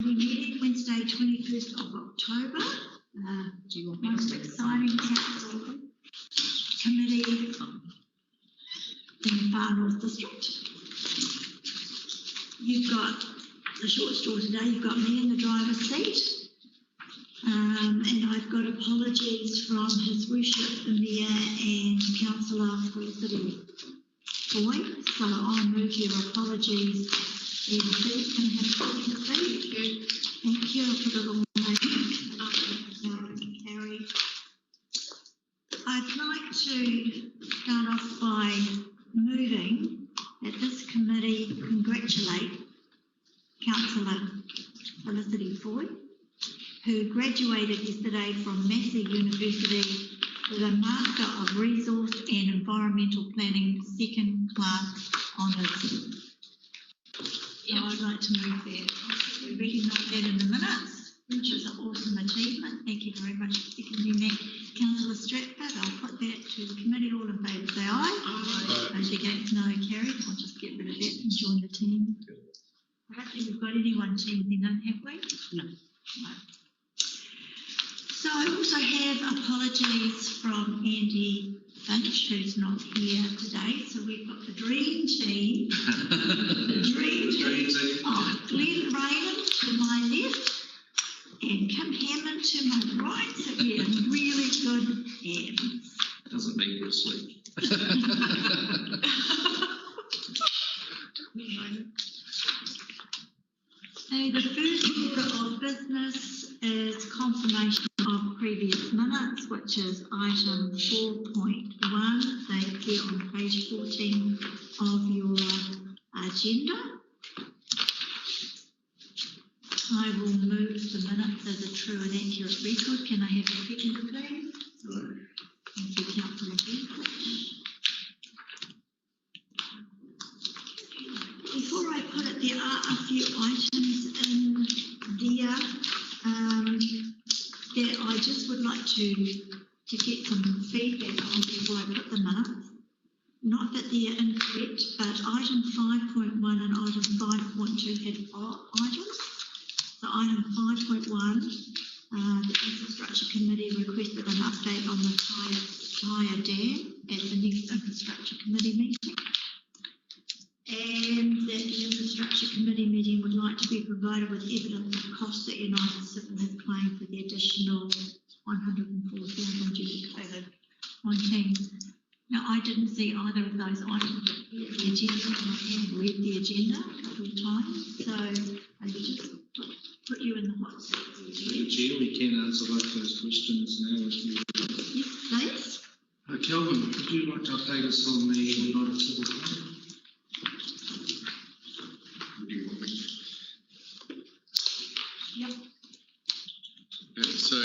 Meeting Wednesday, 21st of October. Do you want me Most to exciting council committee in the Far North District. You've got the short straw today. You've got me in the driver's seat. And I've got apologies from His Worship the Mayor and Councillor Felicity Boyd. So I'll move your apologies. Can I have a second, please? Thank you. I'll put it on my carry. I'd like to start off by moving that this committee congratulate Councillor Felicity Boyd, who graduated yesterday from Massey University with a Master of Resource and Environmental Planning second class honours. So I'd like to move that. We recognise that in the minutes, which is an awesome achievement. Thank you very much for seconding that. Councillor Stratford, I'll put that to the committee. All in favour say aye. Aye. Those against, no, carried. I'll just get rid of that and join the team. I don't think we've got anyone teaming in, have we? No. No. So I also have apologies from Andy Finch, who's not here today. So we've got the dream team. The dream team. Oh, Glenn Raymond to my left and Kim Hammond to my right. So we're in really good hands. Doesn't make you asleep. So the first order of business is confirmation of previous minutes, which is item 4.1. They appear on page 14 of your agenda. I will move the minutes as a true and accurate record. Can I have a second, please? Hello. Thank you, Councillor Beasley. Before I put it, there are a few items in there that I just would like to get some feedback on before I put them up. Not that they're incorrect, but item 5.1 and item 5.2 had items. So item 5.1, the Infrastructure Committee requested an update on the Tyre Dam at the next Infrastructure Committee meeting. And that the Infrastructure Committee meeting would like to be provided with evidence of costs that United Civil has claimed for the additional 104,000 due to COVID-19. Now, I didn't see either of those items appear in the agenda, and I have read the agenda a couple of times, so I just put you in the hot seat. Chair, we can answer both those questions now as we. Yes, please. Kelvin, would you like to update us on the United Civil claim? Yep. So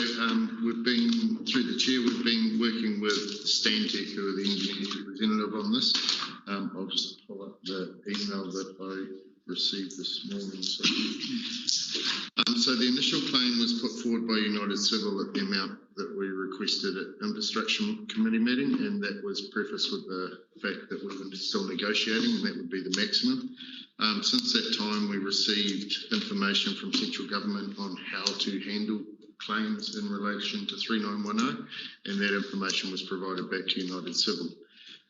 we've been, through the chair, we've been working with Stantec, who are the engineering representative on this. I'll just pull up the email that I received this morning. So the initial claim was put forward by United Civil at the amount that we requested at Infrastructure Committee meeting, and that was prefaced with the fact that we were still negotiating, and that would be the maximum. Since that time, we received information from central government on how to handle claims in relation to 3910, and that information was provided back to United Civil.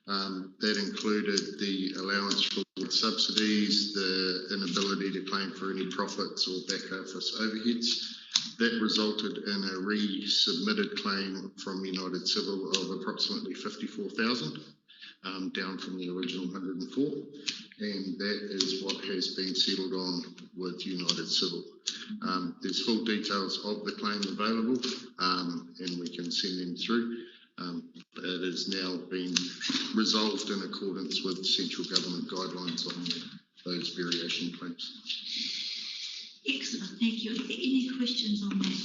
That included the allowance for subsidies, the inability to claim for any profits or back office overheads. That resulted in a resubmitted claim from United Civil of approximately 54,000, down from the original 104, and that is what has been settled on with United Civil. There's full details of the claim available, and we can send them through. It has now been resolved in accordance with central government guidelines on those variation claims. Excellent, thank you. Are there any questions on that?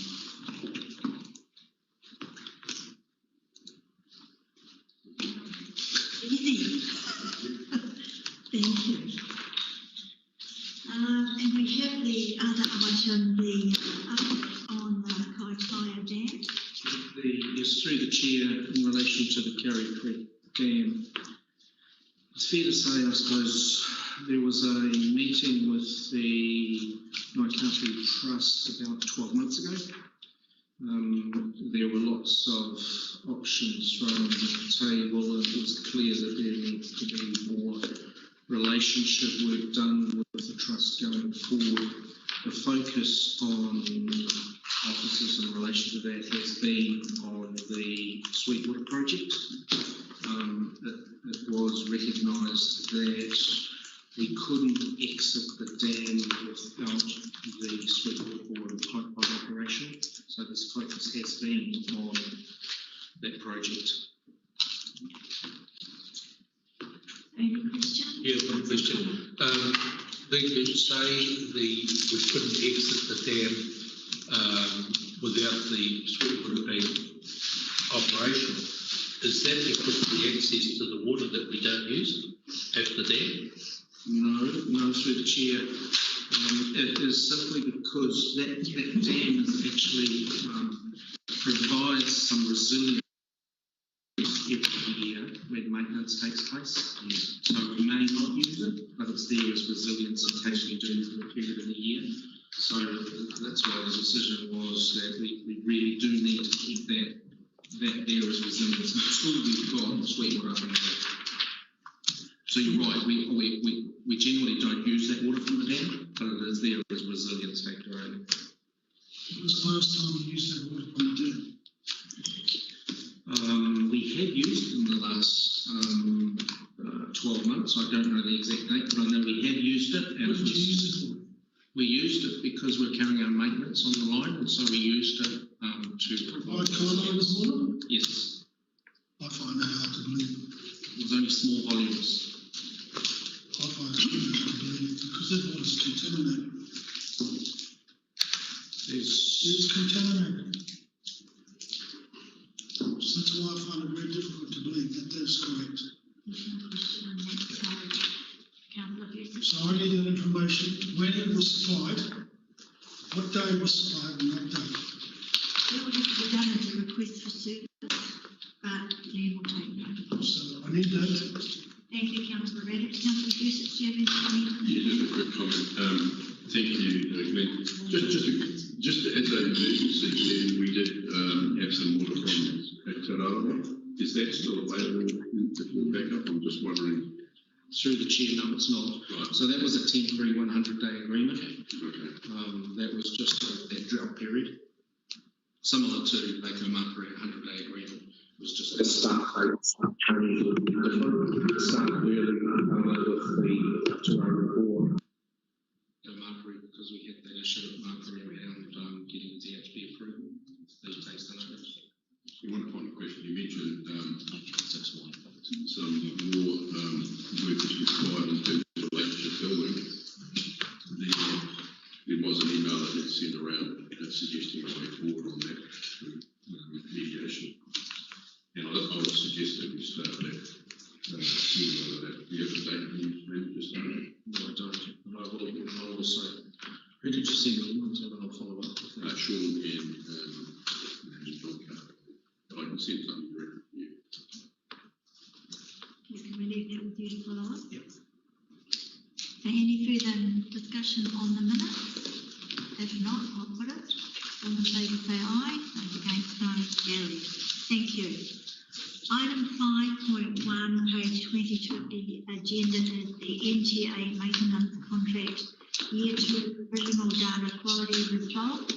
Easy. Thank you. And we have the other item, the on the Kaitaia Dam. Yes, through the chair, in relation to the Kerry Creek Dam. It's fair to say, I suppose, there was a meeting with the Untitled Trust about 12 months ago. There were lots of options thrown on the table, and it was clear that there needs to be more relationship work done with the trust going forward. The focus on officers in relation to that has been on the Sweetwater project. It was recognised that we couldn't exit the dam without the Sweetwater Board and pipeline operation. So this focus has been on that project. Any question? Yeah, one question. When you say we couldn't exit the dam without the Sweetwater being operational, is that because of the access to the water that we don't use at the dam? No, through the chair. It is simply because that dam is actually provides some resilience every year when maintenance takes place. So we may not use it, but it's there as resilience in case we do for a period of the year. So that's why the decision was that we really do need to keep that there as resilience until we've got Sweetwater up and running. So you're right, we generally don't use that water from the dam, but it is there as a resilience factor only. When was the last time we used that water from the dam? We have used it in the last 12 months. I don't know the exact date, but I know we have used it. And What did you use it for? We used it because we're carrying out maintenance on the line, and so we used it to Provide Carlo with water? Yes, I find that hard to believe. it was only small volumes. I find it really hard to believe because that water's contaminated. It's contaminated. So that's why I find it very difficult to believe that that's correct. There's no question on that, so Councillor Hughes. So I need that information, when it was supplied, what day it was supplied and what day. It will have to be done as a request for service, but Liam will take note. So I need that. Thank you, Councillor Raddick. Councillor Hughes, do you have anything? Yeah, just a quick comment. Thank you, Glenn. Just as an emergency, then we did have some water from Tauranga. Is that still available for backup? I'm just wondering. Through the chair, no, it's not. Right. So that was a temporary 100-day agreement. Okay. That was just that drought period, similar to Lake Omapere 100-day agreement. It was just that start early with the Tauranga Board. Omapere, because we had that issue at Omapere around getting the DHB approval. It takes the notice. So one final question. You mentioned some more work is required in terms of relationship building. There was an email that had sent around suggesting a way forward on that through mediation. And I would suggest that we start that sooner rather than that. Do you have a date maybe just on that? No, I don't. And I'll also, who did you send the email to? And I'll follow up with that. Sean and John Carter. I can send something directly to you. Can we leave that with you to follow up? Yep. Any further discussion on the minutes? If not, I'll put it. All in favour say aye. Those against no. Carried. Thank you. Item 5.1, page 22 of the agenda is the NTA maintenance contract year 2 provisional data quality result.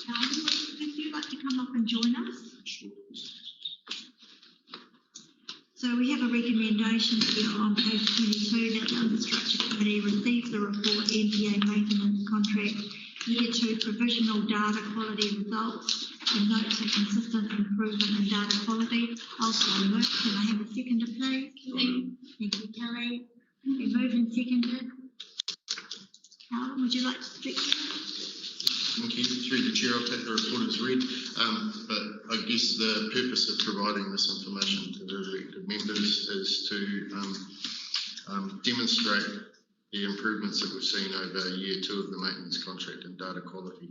Calvin, would you like to come up and join us? Sure. So we have a recommendation here on page 22 that the Infrastructure Committee receives the report NTA maintenance contract year 2 provisional data quality results and notes a consistent improvement in data quality. Also move. Can I have a seconder, please? Thank you, Kelly. We moved and seconded. Calvin, would you like to speak to that? Thank you. Through the chair, I'll take the report as read. But I guess the purpose of providing this information to the elected members is to demonstrate the improvements that we've seen over year 2 of the maintenance contract and data quality.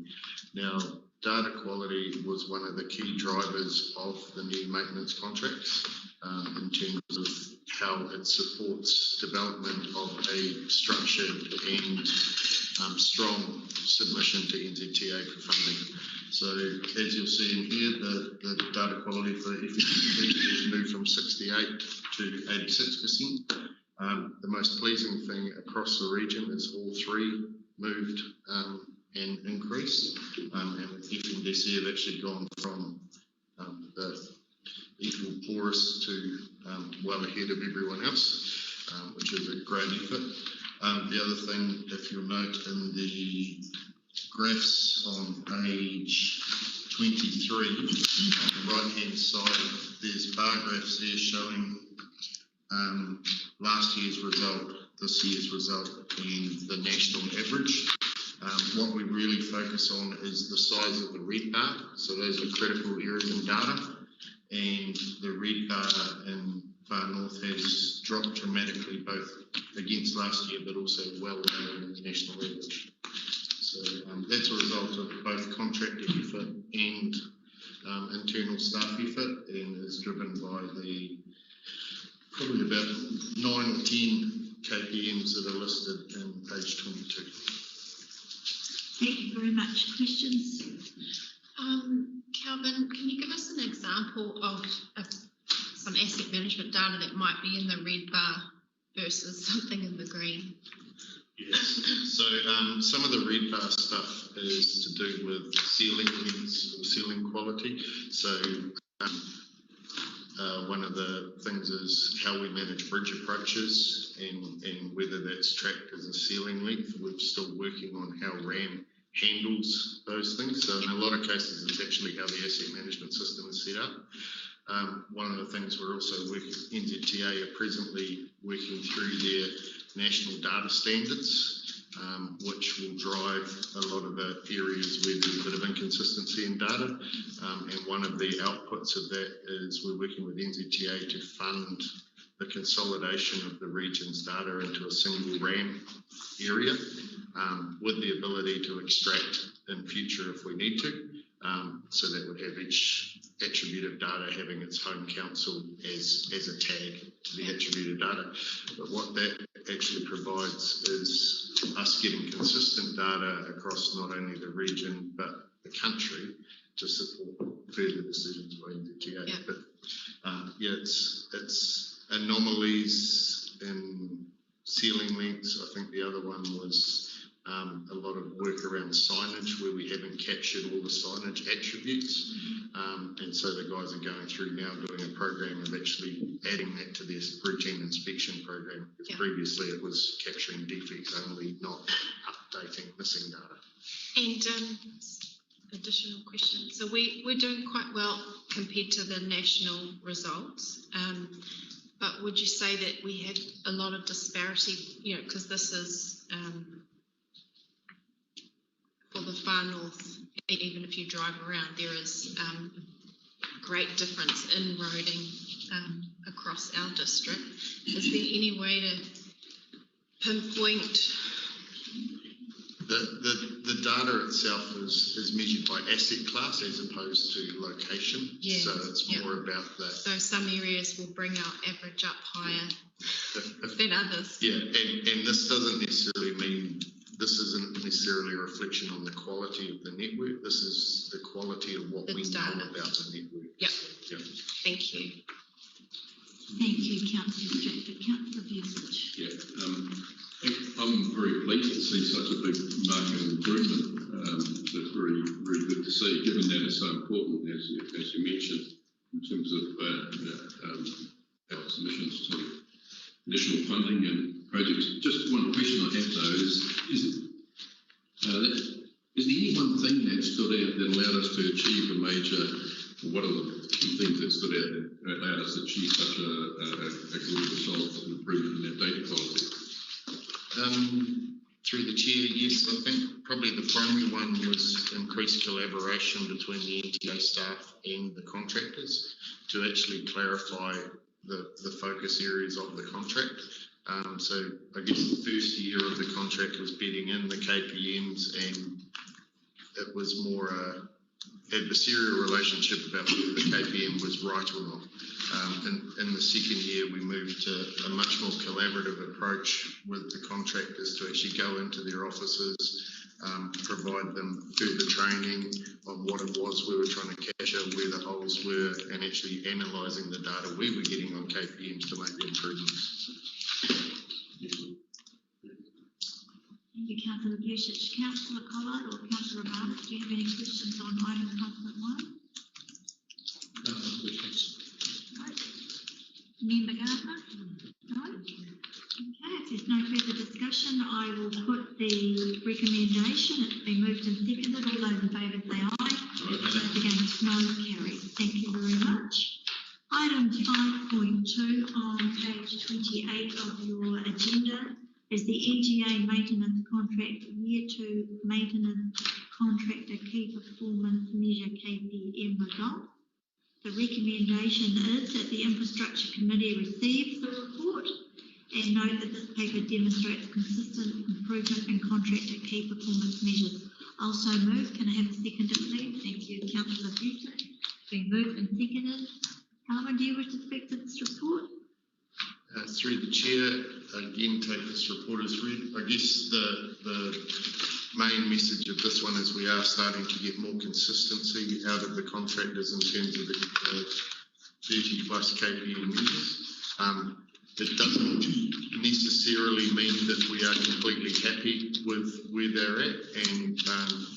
Now, data quality was one of the key drivers of the new maintenance contracts in terms of how it supports development of a structured and strong submission to NZTA for funding. So as you'll see in here, the data quality for FFP has moved from 68 to 86%. The most pleasing thing across the region is all three moved and increased. And FNDC have actually gone from the equal poorest to well ahead of everyone else, which is a great effort. The other thing, if you'll note in the graphs on page 23, on the right-hand side, there's bar graphs there showing last year's result, this year's result, and the national average. What we really focus on is the size of the red bar, so those are critical areas in data, and the red bar in Far North has dropped dramatically, both against last year, but also well lower than the national average. So that's a result of both contractor effort and internal staff effort, and is driven by the probably about 9 or 10 KPMs that are listed in page 22. Thank you very much. Questions? Kelvin, can you give us an example of some asset management data that might be in the red bar versus something in the green? Yes. So some of the red bar stuff is to do with ceiling lengths or ceiling quality. So one of the things is how we manage bridge approaches and whether that's tracked as a ceiling length. We're still working on how RAM handles those things. So in a lot of cases, it's actually how the asset management system is set up. One of the things we're also working, NZTA are presently working through their national data standards, which will drive a lot of the areas where there's a bit of inconsistency in data. And one of the outputs of that is we're working with NZTA to fund the consolidation of the region's data into a single RAM area, with the ability to extract in future if we need to. So that would have each attribute of data having its home council as a tag to the attribute of data. But what that actually provides is us getting consistent data across not only the region but the country to support further decisions by NZTA. Yeah. But it's anomalies in ceiling lengths. I think the other one was a lot of work around signage where we haven't captured all the signage attributes. And so the guys are going through now doing a program of actually adding that to their routine inspection program. Because previously it was capturing defects only, not updating missing data. And additional question. So we're doing quite well compared to the national results. But would you say that we have a lot of disparity, because this is for the Far North, even if you drive around, there is great difference in roading across our district. Is there any way to pinpoint? The data itself is measured by asset class as opposed to location. Yes, so it's more about the. So some areas will bring our average up higher than others. Yeah, and this doesn't necessarily mean, this isn't necessarily a reflection on the quality of the network. This is the quality of what we know about the network. Yep. Thank you. Thank you, Councillor Stratford. Councillor Vucic. Yeah, I'm very pleased to see such a big market improvement. That's very, very good to see, given that it's so important, as you mentioned, in terms of our submissions to additional funding and projects. Just one question I have though is there any one thing that stood out that allowed us to achieve a major, what are the key things that stood out that allowed us to achieve such a good result and improvement in our data quality? Through the chair, yes, I think probably the primary one was increased collaboration between the NTA staff and the contractors to actually clarify the focus areas of the contract. So I guess the first year of the contract was bedding in the KPMs, and it was more adversarial relationship about whether the KPM was right or not. In the second year, we moved to a much more collaborative approach with the contractors to actually go into their offices, provide them further training on what it was we were trying to capture, where the holes were, and actually analysing the data we were getting on KPMs to make the improvements. Thank you, Councillor Busic. Councillor Collard or Councillor Barnett, do you have any questions on item 5.1? No. Member Gardner? No? Okay, if there's no further discussion, I will put the recommendation. It's been moved and seconded. All those in favour say aye. Those against, no. Carried. Thank you very much. Item 5.2 on page 28 of your agenda is the NTA maintenance contract, year 2 maintenance contractor key performance measure KPM result. The recommendation is that the Infrastructure Committee receives the report and note that this paper demonstrates consistent improvement in contractor key performance measures. Also moved. Can I have a seconder, please? Thank you, Councillor Busic. Been moved and seconded. Alvin, do you wish to speak to this report? Through the chair, again, take this report as read. I guess the main message of this one is we are starting to get more consistency out of the contractors in terms of the 30 plus KPM measures. It doesn't necessarily mean that we are completely happy with where they're at, and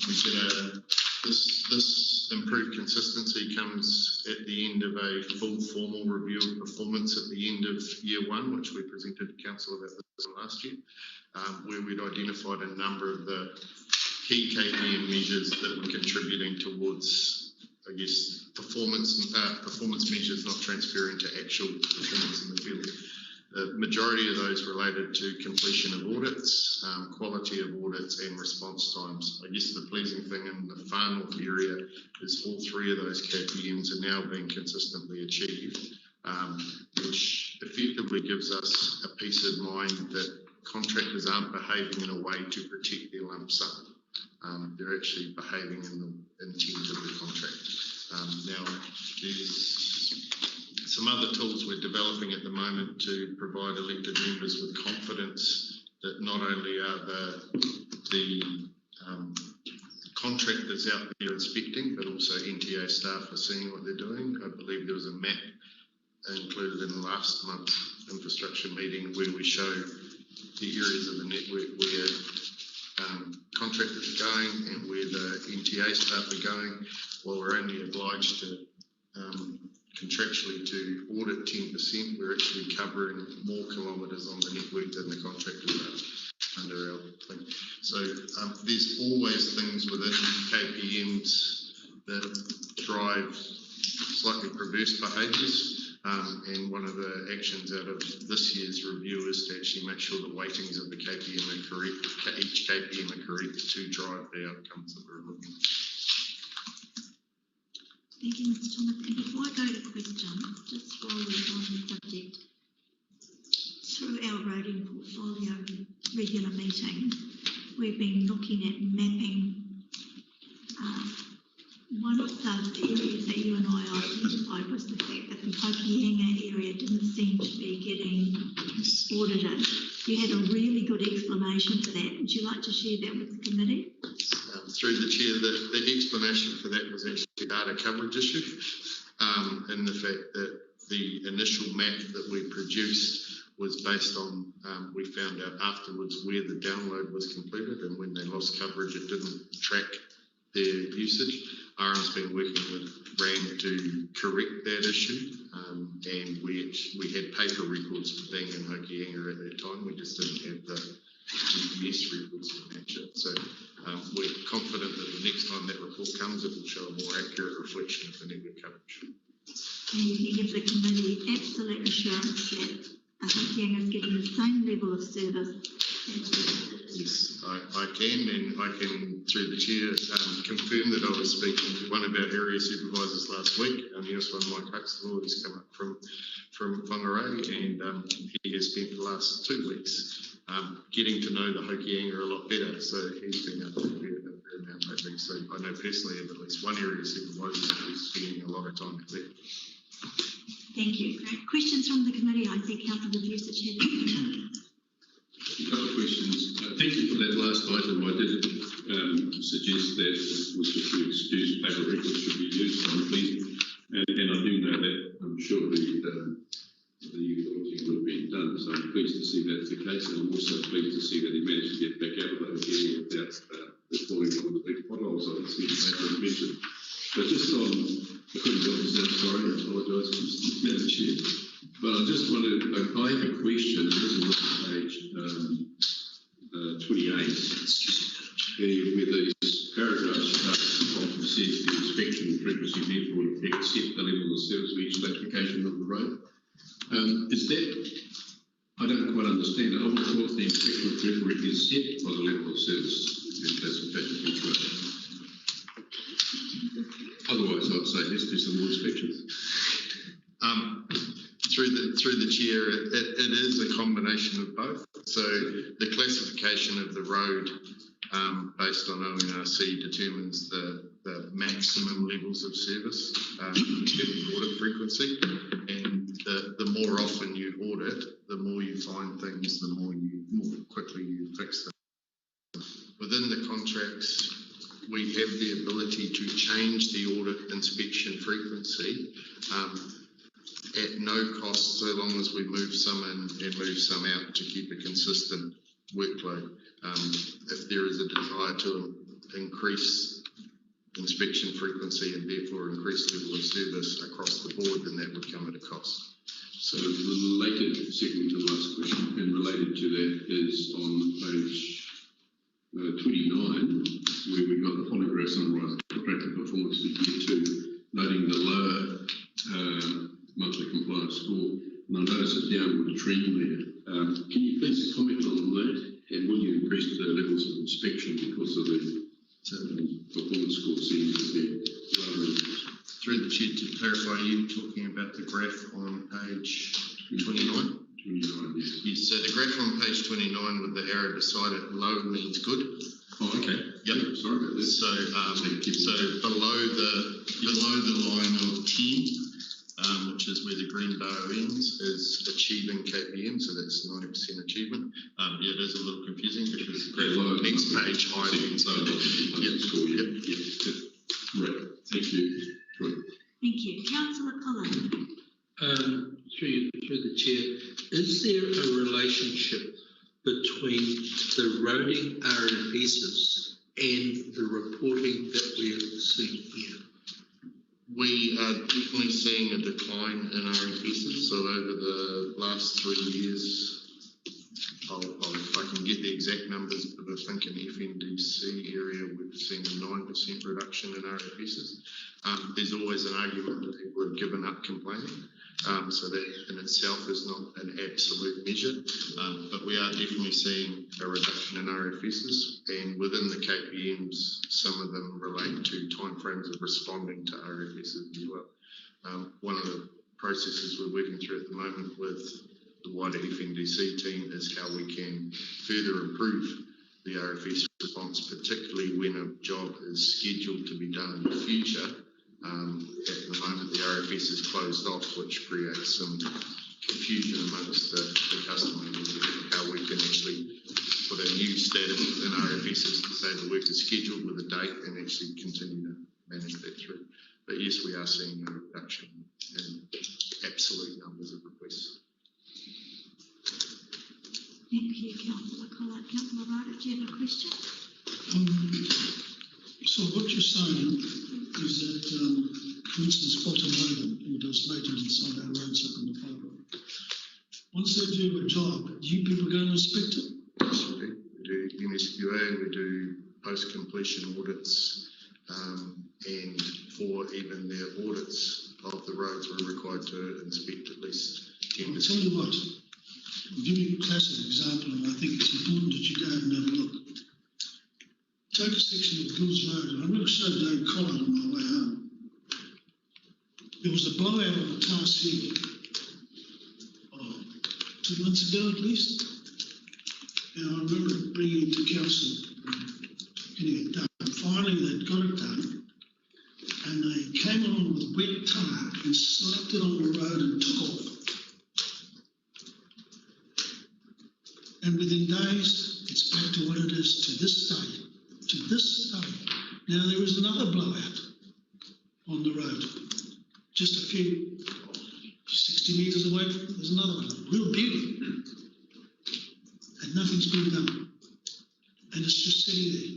we get this improved consistency comes at the end of a full formal review of performance at the end of year 1, which we presented to council about this last year, where we'd identified a number of the key KPM measures that were contributing towards, I guess, performance measures not transferring to actual performance in the field. The majority of those related to completion of audits, quality of audits and response times. I guess the pleasing thing in the far north area is all 3 of those KPMs are now being consistently achieved, which effectively gives us a peace of mind that contractors aren't behaving in a way to protect their lump sum. They're actually behaving in the intent of the contract. Now, there's some other tools we're developing at the moment to provide elected members with confidence that not only are the contractors out there inspecting, but also NTA staff are seeing what they're doing. I believe there was a map included in last month's infrastructure meeting where we show the areas of the network where contractors are going and where the NTA staff are going. While we're only obliged to contractually to audit 10%, we're actually covering more kilometres on the network than the contractors are under our thing. So there's always things within KPMs that drive slightly perverse behaviours, and one of the actions out of this year's review is to actually make sure the weightings of the KPM are correct, each KPM are correct to drive the outcomes that we're looking at. Thank you, Mr. Thomas. And before I go to questions, just while we're on the subject, through our roading portfolio regular meetings, we've been looking at mapping one of the areas that you and I identified was the fact that the Hokianga area didn't seem to be getting audited. You had a really good explanation for that. Would you like to share that with the committee? Through the chair, the explanation for that was actually a data coverage issue, and the fact that the initial map that we produced was based on, we found out afterwards where the download was completed, and when they lost coverage it didn't track their usage. Aaron's been working with RAN to correct that issue, and we had paper records for being in Hokianga at that time. We just didn't have the GPS records to match it. So we're confident that the next time that report comes, it will show a more accurate reflection of the network coverage. And you can give the committee absolute assurance that Hokianga is getting the same level of service. Yes, I can, and I can, through the chair, confirm that I was speaking to one of our area supervisors last week, and the one, Mike Huxtable, who's come up from Whangarei, and he has spent the last 2 weeks getting to know the Hokianga a lot better, so he's been able to do a very amount lately. So I know personally of at least one area supervisor who's spending a lot of time there. Thank you. Questions from the committee? I see Councillor Vucic had A couple of questions. Thank you for that last item. I did suggest that was just to excuse paper records should be used. So I'm pleased, and I do know that I'm sure the auditing would have been done. So I'm pleased to see that's the case, and I'm also pleased to see that he managed to get back out of those areas without falling on the big potholes I see the paper mentioned. But just on, I couldn't help myself, sorry, I apologise, Madam Chair. But I just wanted, I have a question, this is on page 28, where these paragraphs often says the inspection frequency therefore except the level of service of each classification of the road. Is that, I don't quite understand it, I would have thought the inspection frequency is set by the level of service in classification of each road. Otherwise, I'd say let's do some more inspections. Through the chair, it is a combination of both. So the classification of the road based on ONRC determines the maximum levels of service given audit frequency, and the more often you audit, the more you find things, the more quickly you fix them. Within the contracts, we have the ability to change the audit inspection frequency at no cost, so long as we move some in and move some out to keep a consistent workload. If there is a desire to increase inspection frequency and therefore increase level of service across the board, then that would come at a cost. So related, second to the last question, and related to that is on page 29, where we've got the polygraph summarised contractor performance for year 2, noting the lower monthly compliance score, and I notice a downward trend there. Can you please comment on that, and will you increase the levels of inspection because of the performance score seems to be lower? Through the chair, to clarify, are you talking about the graph on page 29? 29, yes. Yes, so the graph on page 29 with the arrow beside it, low means good. Oh, okay. Yep. Sorry about that. So below the line of 10, which is where the green bar ends, is achieving KPM, so that's 90% achievement. Yeah, it is a little confusing because the graph on the next page high means low. Yep. Right. Thank you. Good. Thank you. Councillor Cullen. Through the chair, is there a relationship between the roading RFSs and the reporting that we're seeing here? We are definitely seeing a decline in RFSs. So over the last 3 years, if I can get the exact numbers, but I think in the FNDC area we've seen a 9% reduction in RFSs. There's always an argument that people have given up complaining. So that in itself is not an absolute measure, but we are definitely seeing a reduction in RFSs, and within the KPMs, some of them relate to timeframes of responding to RFSs as well. One of the processes we're working through at the moment with the wider FNDC team is how we can further improve the RFS response, particularly when a job is scheduled to be done in the future. At the moment, the RFS is closed off, which creates some confusion amongst the customer and how we can actually put a new status in RFSs to say the work is scheduled with a date and actually continue to manage that through. But yes, we are seeing a reduction in absolute numbers of requests. Thank you, Councillor Cullen. Councillor Ryder, do you have a question? So what you're saying is that, for instance, Bottom Logan, who does maintenance on our roads up in the Far Road, once they do a job, do you people go and inspect it? Yes, we do. We do MSQA and we do post-completion audits, and for even their audits of the roads, we're required to inspect at least 10%. I'll tell you what, I'll give you a classic example, and I think it's important that you go and have a look. Take a section of Gills Road, and I would have showed Dave Collard on my way home. There was a blowout on the tar seal 2 months ago at least, and I remember bringing it to council, getting it done, finally they'd got it done, and they came along with wet tar and slapped it on the road and took off. And within days, it's back to what it is to this day. To this day. Now there is another blowout on the road, just a few 60 metres away. There's another one, real beauty, and nothing's been done, and it's just sitting there.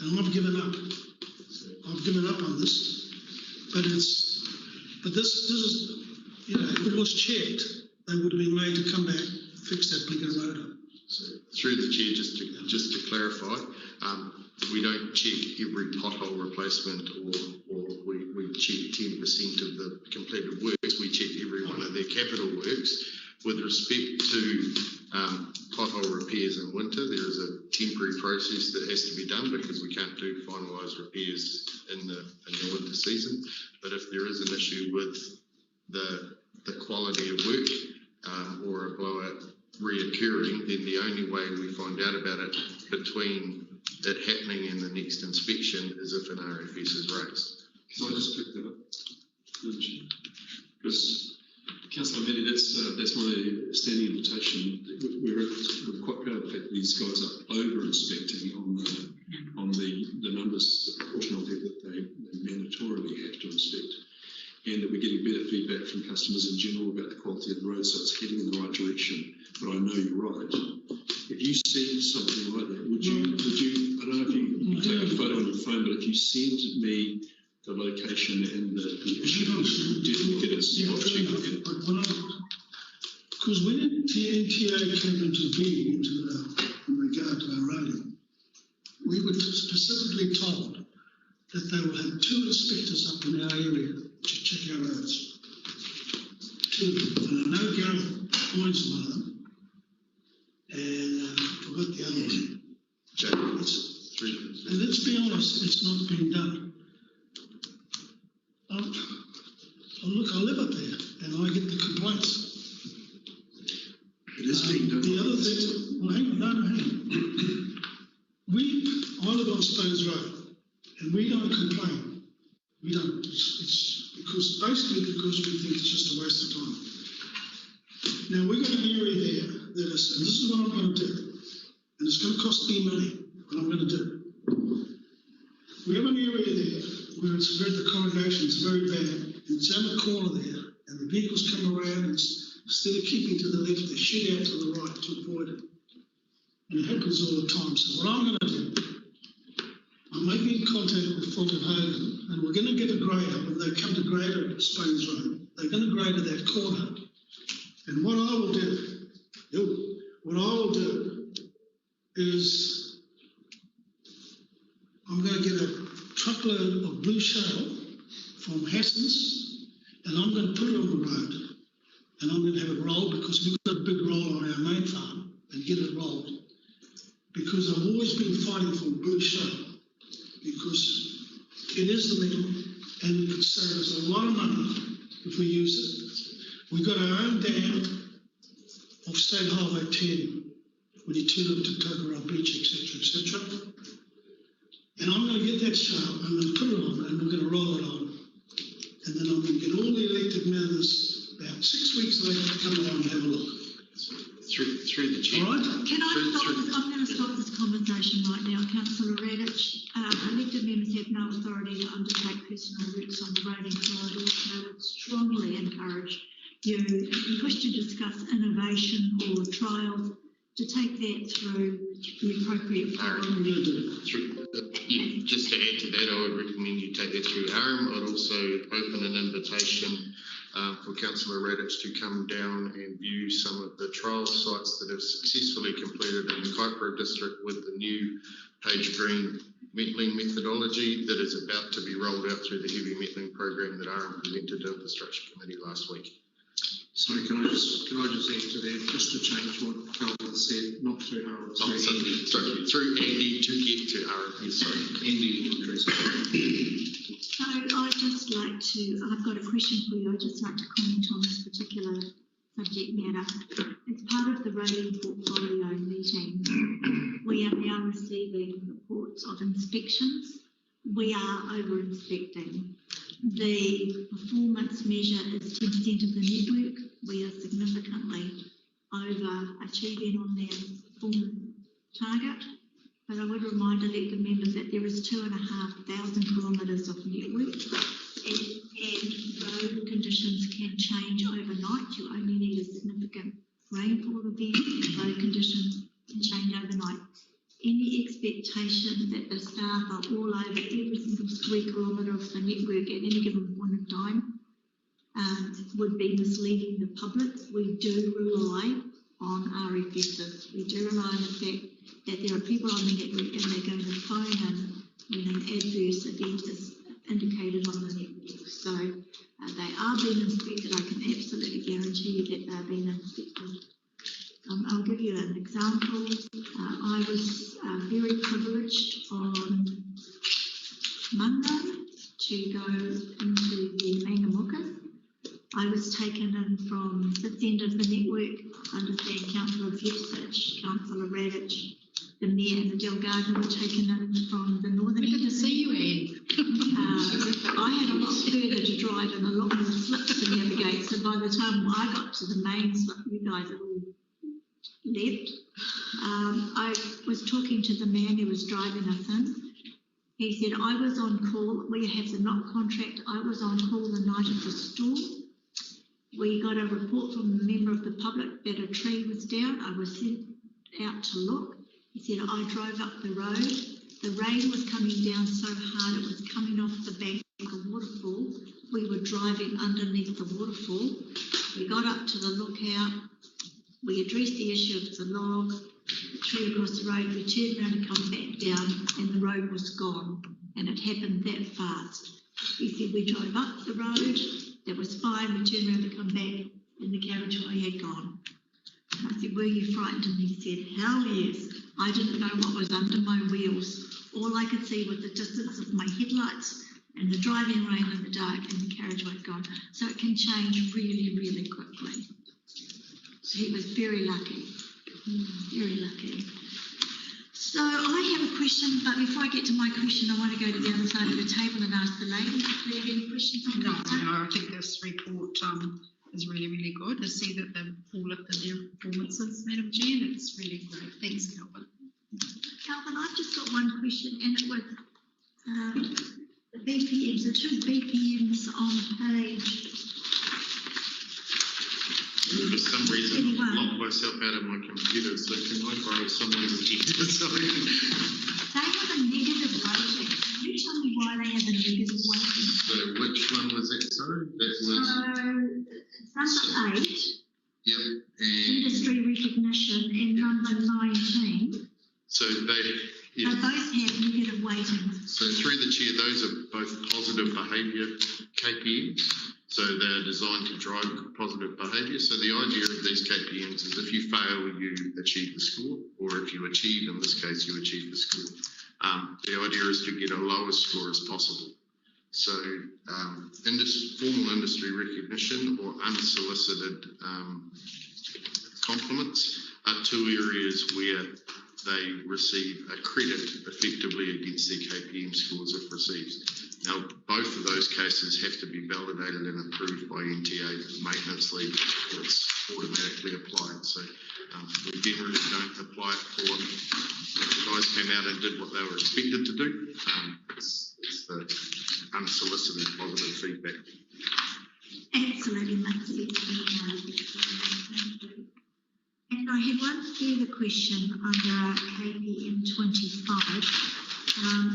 And I've given up. I've given up on this, but this is, you know, if it was checked, they would have been made to come back, fix that bigger road up. So through the chair, just to clarify, we don't check every pothole replacement or we check 10% of the completed works. We check every one of their capital works. With respect to pothole repairs in winter, there is a temporary process that has to be done because we can't do finalised repairs in the winter season. But if there is an issue with the quality of work or a blowout reoccurring, then the only way we find out about it between it happening and the next inspection is if an RFS is raised. Can I just pick that up? Because Councillor Meddy, that's my standing invitation. We're quite proud of the fact that these guys are over-inspecting on the numbers, the proportion of people that they mandatorily have to inspect, and that we're getting better feedback from customers in general about the quality of the road, so it's heading in the right direction. But I know you're right. If you see something like that, would you? I don't know if you take a photo on your phone, but if you send me the location and the issue, definitely get us watching it. Because when NTA came into being in regard to our roading, we were specifically told that they will have 2 inspectors up in our area to check our roads. 2, and I know Gareth Boyd's one of them, and I forgot the other one. And let's be honest, it's not been done. I live up there and I get the complaints. It is being done. The other thing, well, hang on. I live on Stones Road and we don't complain. We don't. It's because we think it's just a waste of time. Now we've got an area there that is, and this is what I'm going to do, and it's going to cost me money, but I'm going to do it. We have an area there where the congregation is very bad, and it's on the corner there, and the vehicles come around, and instead of keeping to the left, they shoot out to the right to avoid it. And it happens all the time. So what I'm going to do, I'm making contact with Fulton Hogan, and we're going to get a grader. When they come to grader at Spain's Road, they're going to grade at that corner. And what I will do is I'm going to get a truckload of blue shale from Hassans, and I'm going to put it on the road, and I'm going to have it rolled because we've got a big roll on our main farm, and get it rolled. Because I've always been fighting for blue shale, because it is the metal, and it could save us a lot of money if we use it. We've got our own dam of State Highway 10 when you turn up to Tokoroa Beach, etc. And I'm going to get that shale, I'm going to put it on, and we're going to roll it on. And then I'm going to get all the elected members about 6 weeks later to come along and have a look. Through the chair. All right? I'm going to stop this conversation right now. Councillor Radich, elected members have no authority to undertake personal works on the roading corridors, so I would strongly encourage you, if you wish to discuss innovation or trials, to take that through the appropriate forum. Just to add to that, I would recommend you take that through ARM. I'd also open an invitation for Councillor Radich to come down and view some of the trial sites that have successfully completed in the Kaipara district with the new page green metling methodology that is about to be rolled out through the heavy metling program that ARM presented to Infrastructure Committee last week. Sorry, can I just add to that, just to change what Harold said, not through Harold, through Andy. Sorry, through Andy to get to ARM. Sorry, Andy will address it. So I'd just like to, I've got a question for you. I'd just like to comment on this particular subject matter. As part of the roading portfolio meeting, we are now are receiving reports of inspections. We are over-inspecting. The performance measure is 10% of the network. We are significantly over-achieving on their performance target. But I would remind elected members that there is 2,500 kilometres of network, and road conditions can change overnight. You only need a significant rainfall event, and road conditions can change overnight. Any expectation that the staff are all over every single square kilometre of the network at any given point in time would be misleading the public. We do rely on our RFSs. We do rely on the fact that there are people on the network and they're going to phone in when an adverse event is indicated on the network. So they are being inspected. I can absolutely guarantee you that they're being inspected. I'll give you an example. I was very privileged on Monday to go into the Mangamukas. I was taken in from this end of the network. I understand Councillor Fusich, Councillor Radich, the Mayor and the Delgado were taken in from the northern end. Good to see you, Anne. I had a lot further to drive and a lot more slips to navigate. So by the time I got to the main slip, you guys had all left. I was talking to the man who was driving us in. He said, I was on call. We have the knock contract. I was on call the night of the storm. We got a report from a member of the public that a tree was down. I was sent out to look. He said, I drove up the road. The rain was coming down so hard it was coming off the bank like a waterfall. We were driving underneath the waterfall. We got up to the lookout. We addressed the issue of the log, the tree across the road. We turned around and come back down and the road was gone. And it happened that fast. He said, we drove up the road. That was fine. We turned around to come back and the carriageway had gone. And I said, were you frightened? And he said, hell yes. I didn't know what was under my wheels. All I could see was the distance of my headlights and the driving rain in the dark and the carriageway gone. So it can change really, really quickly. So he was very lucky, very lucky. So I have a question, but before I get to my question, I want to go to the other side of the table and ask the ladies if they have any questions on that. No, I think this report is really, really good to see that they've all lifted their performances, Madam Chair. It's really great. Thanks, Calvin. Calvin, I've just got one question, and it was the BPMs, the two BPMs on page. For some reason, I locked myself out of my computer, so can I borrow someone's agenda? Sorry. They have a negative rating. Can you tell me why they have a negative rating? So which one was that, sorry? That was... So, number 8. Yep. And industry recognition, and number 19. So they... Yeah. They both have negative weightings. So through the chair, those are both positive behaviour KPMs. So they're designed to drive positive behaviour. So the idea of these KPMs is if you fail, you achieve the score, or if you achieve, in this case, you achieve the score. The idea is to get a lowest score as possible. So formal industry recognition or unsolicited compliments are two areas where they receive a credit effectively against their KPM scores if received. Now, both of those cases have to be validated and approved by NTA maintenance leave. It's automatically applied. So we generally don't apply it for if the guys came out and did what they were expected to do. It's the unsolicited positive feedback. Absolutely makes sense. And I had one further question under KPM 25. One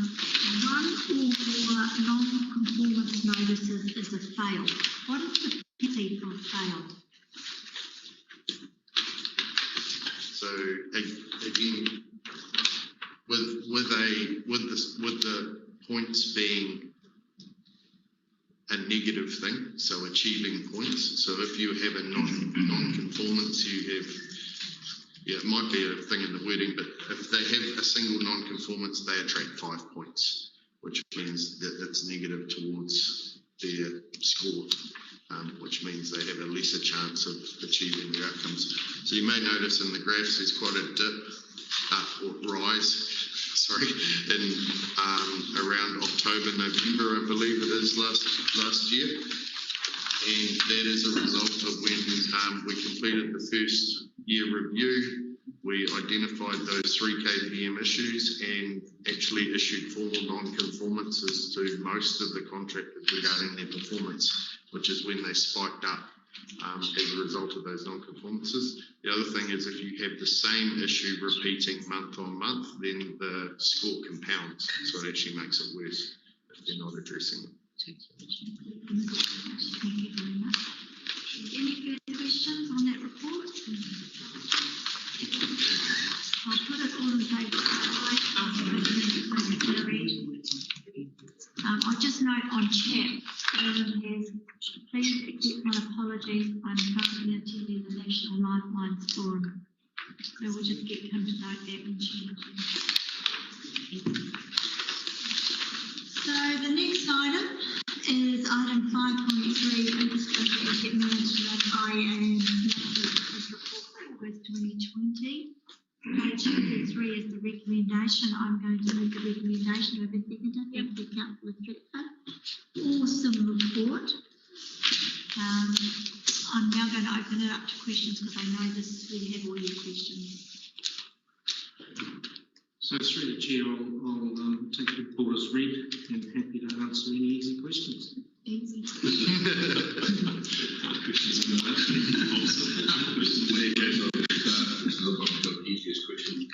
or more non-conformance notices is a fail. What is the penalty for a fail? So again, with the points being a negative thing, so achieving points. So if you have a non-conformance, you have, it might be a thing in the wording, but if they have a single non-conformance, they attract 5 points, which means that it's negative towards their score, which means they have a lesser chance of achieving their outcomes. So you may notice in the graphs there's quite a dip or rise in around October, November, I believe it is, last year. And that is a result of when we completed the first year review, we identified those 3 KPM issues and actually issued formal non-conformances to most of the contractors regarding their performance, which is when they spiked up as a result of those non-conformances. The other thing is if you have the same issue repeating month on month, then the score compounds, so it actually makes it worse if they're not addressing it. Thank you very much. Any further questions on that report? I'll put it all in favour. I'll just note on chat, please accept my apologies. I'm currently attending the National Lifelines Forum. So we'll just get him to note that in chat. So the next item is item 5.3, Infrastructure Asset Management IA and August 2020. Page 33 is the recommendation. I'm going to move the recommendation of Executive. Thank you, Councillor Tretford. Awesome report. I'm now going to open it up to questions because I know we have all your questions. So through the chair, I'll take the report as read and happy to answer any easy questions. Easy. Easiest question.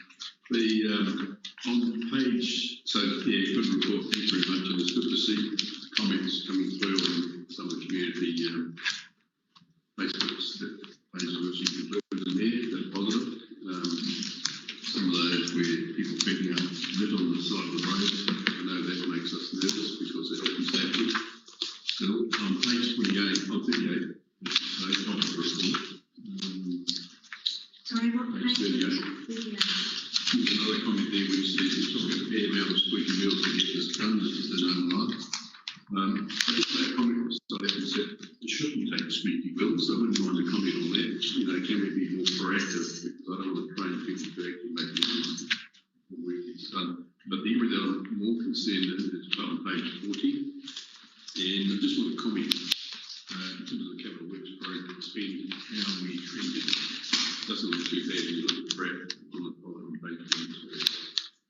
On page, so yeah, good report, thanks very much, and it's good to see comments coming through on some of the community Facebook pages which you included in there that are positive. Some of those where people picking up litter on the side of the road, I know that makes us nervous because it helps safety. Still, on page 28, on 38, so not the report. Sorry, what Page 38. There's another comment there which says it's talking a fair amount of squeaky wheels to get this done. This is the known line. I just made a comment on that and said it shouldn't take squeaky wheels. I wouldn't mind a comment on that. You know, can we be more proactive? Because I don't want to train people to actually make the work gets done. But the area that I'm more concerned in is on page 40. And I just want to comment in terms of the capital works program spend, how we treat it. Doesn't look too bad. You look at the graph on the bottom of page 20. So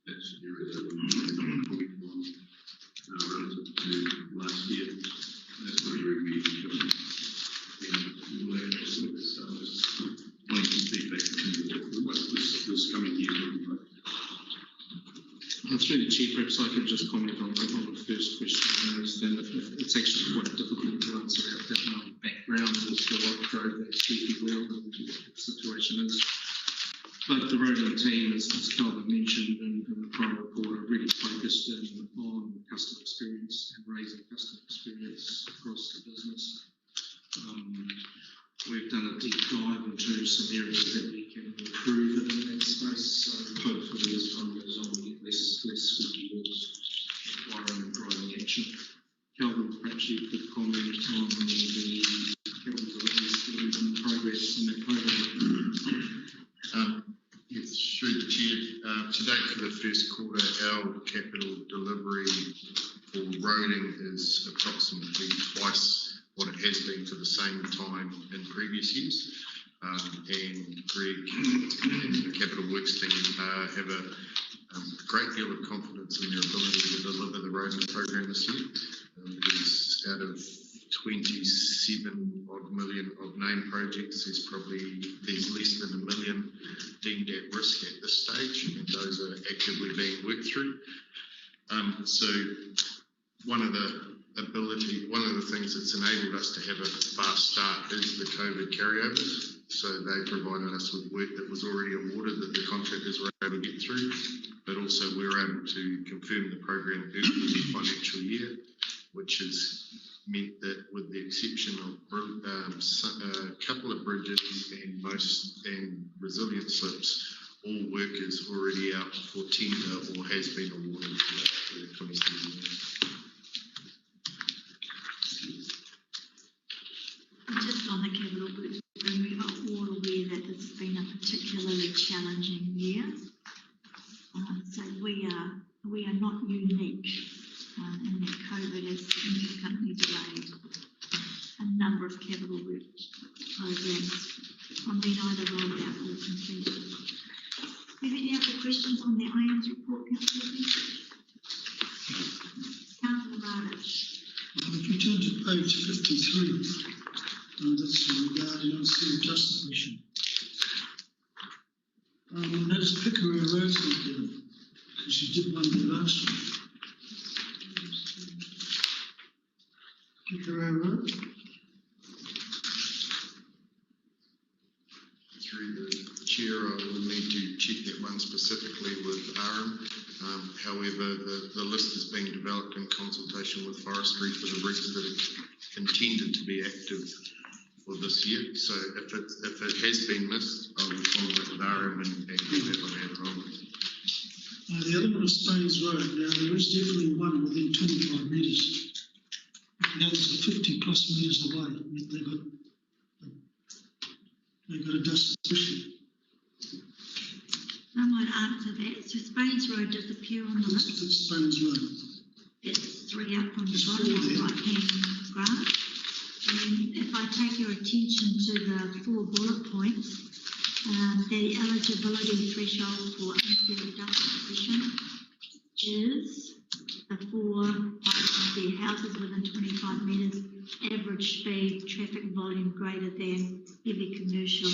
that's the area that we're comment on relative to last year. That's what we're really doing. And we'll just wanting some feedback to what this coming year looking like. Through the chair, perhaps I could just comment on the first question. I understand it's actually quite difficult to answer without knowing background as to what drove that squeaky wheel and what the situation is. But the roading team, as Calvin mentioned in the prior report, are really focused on customer experience and raising customer experience across the business. We've done a deep dive into some areas that we can improve in that space. So hopefully, as time goes on, we get less squeaky wheels requiring driving action. Calvin, perhaps you could comment on the progress in that program. Yes, through the chair. To date, for the first quarter, our capital delivery for roading is approximately twice what it has been for the same time in previous years. And Greg and the Capital Works team have a great deal of confidence in their ability to deliver the roading program this year. There's out of 27 odd million of name projects, there's less than 1 million deemed at risk at this stage, and those are actively being worked through. So one of the things that's enabled us to have a fast start is the COVID carryovers. So they provided us with work that was already awarded that the contractors were able to get through, but also we were able to confirm the program early in the financial year, which has meant that with the exception of a couple of bridges and resilient slips, all work is already out for tender or has been awarded for the 27 years. Just on the capital works program, we are all aware that this has been a particularly challenging year. So we are page 53, and that's regarding unsealed dust submission. That is Pickery Road, because you did one there last year. Pickery Road. Through the chair, I will need to check that one specifically with Aaron. However, the list is being developed in consultation with forestry for the routes that are intended to be active for this year. So if it has been missed, I will follow up with Aaron and get that one added on. The other one is Spain's Road. Now, there is definitely one within 25 metres. The others are 50 plus metres away. They've got a dust submission. I might answer that. So Spain's Road does appear on the list. That's Spain's Road. It's 3 up on the It's bottom four there. right-hand graph. And if I take your attention to the 4 bullet points, the eligibility threshold for unsealed dust submission is the 4 houses within 25 metres, average speed, traffic volume greater than heavy commercial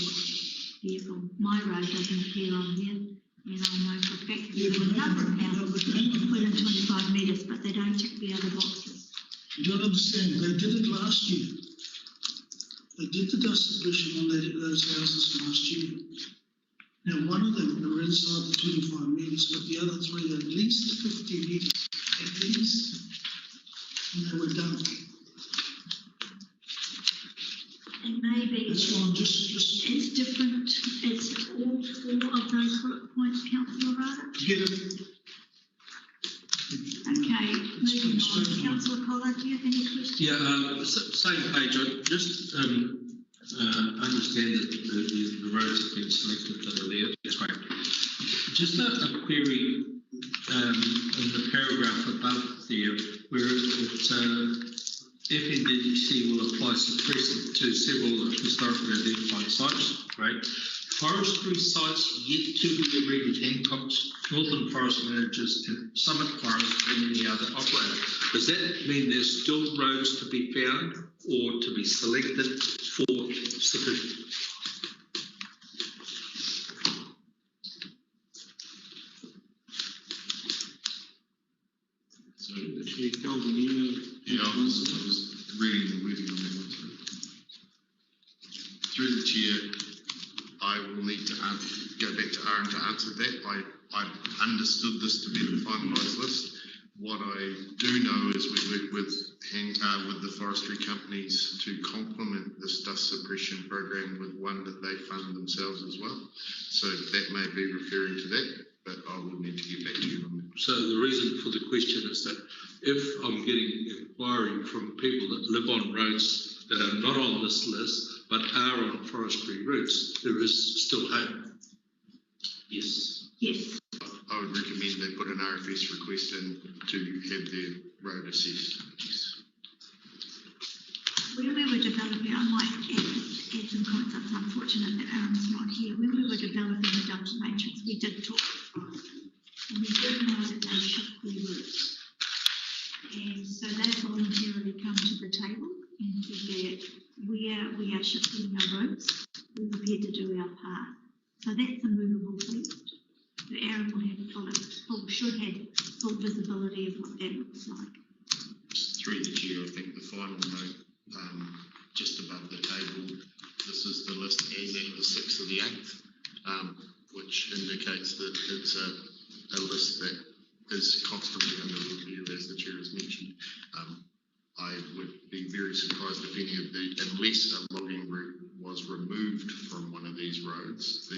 vehicle. My road doesn't appear on here, and I know for a fact that there are a number of houses within 25 metres, but they don't tick the other boxes. You don't understand, they did it last year. They did the dust submission on those houses last year. Now, one of them were inside the 25 metres, but the other 3 are at least 50 metres, at least, and they were done. It may be That's why I'm just it's different. It's all 4 of those bullet points, Councillor Rada. get it. Okay, moving on. Councillor Collar, do you have any questions? Yeah, same page. I just understand that the roads have been selected that are there. That's great. Just a query in the paragraph above there, where FNDC will apply suppressant to several historically identified sites. Right. Forestry sites yet to be agreed with Hancock's, Northern Forest Managers and Summit Forest and any other operator. Does that mean there's still roads to be found or to be selected for submission? So, actually, Calvin, I was reading the wording on that one. Through the chair, I will need to go back to Aaron to answer that. I understood this to be the finalised list. What I do know is we work with the forestry companies to complement this dust suppression program with one that they fund themselves as well. So that may be referring to that, but I will need to get back to you on that. So the reason for the question is that if I'm getting inquiry from people that live on roads that are not on this list but are on forestry routes, there is still hope. Yes. Yes. I would recommend they put an RFS request in to have their road assessed. Yes. When we were developing, I might add some comments. It's unfortunate that Aaron's not here. When we were developing the Dutch matrix, we did talk to forestry, and we did know that they shift their routes. And so they voluntarily come to the table and said that we are shifting our routes. We're prepared to do our part. So that's a movable feast. So Aaron will have should have full visibility of what that looks like. Through the chair, I think the final note, just above the table, this is the list as at the 6th of the 8th, which indicates that it's a list that is constantly under review, as the chair has mentioned. I would be very surprised if any of unless a logging route was removed from one of these roads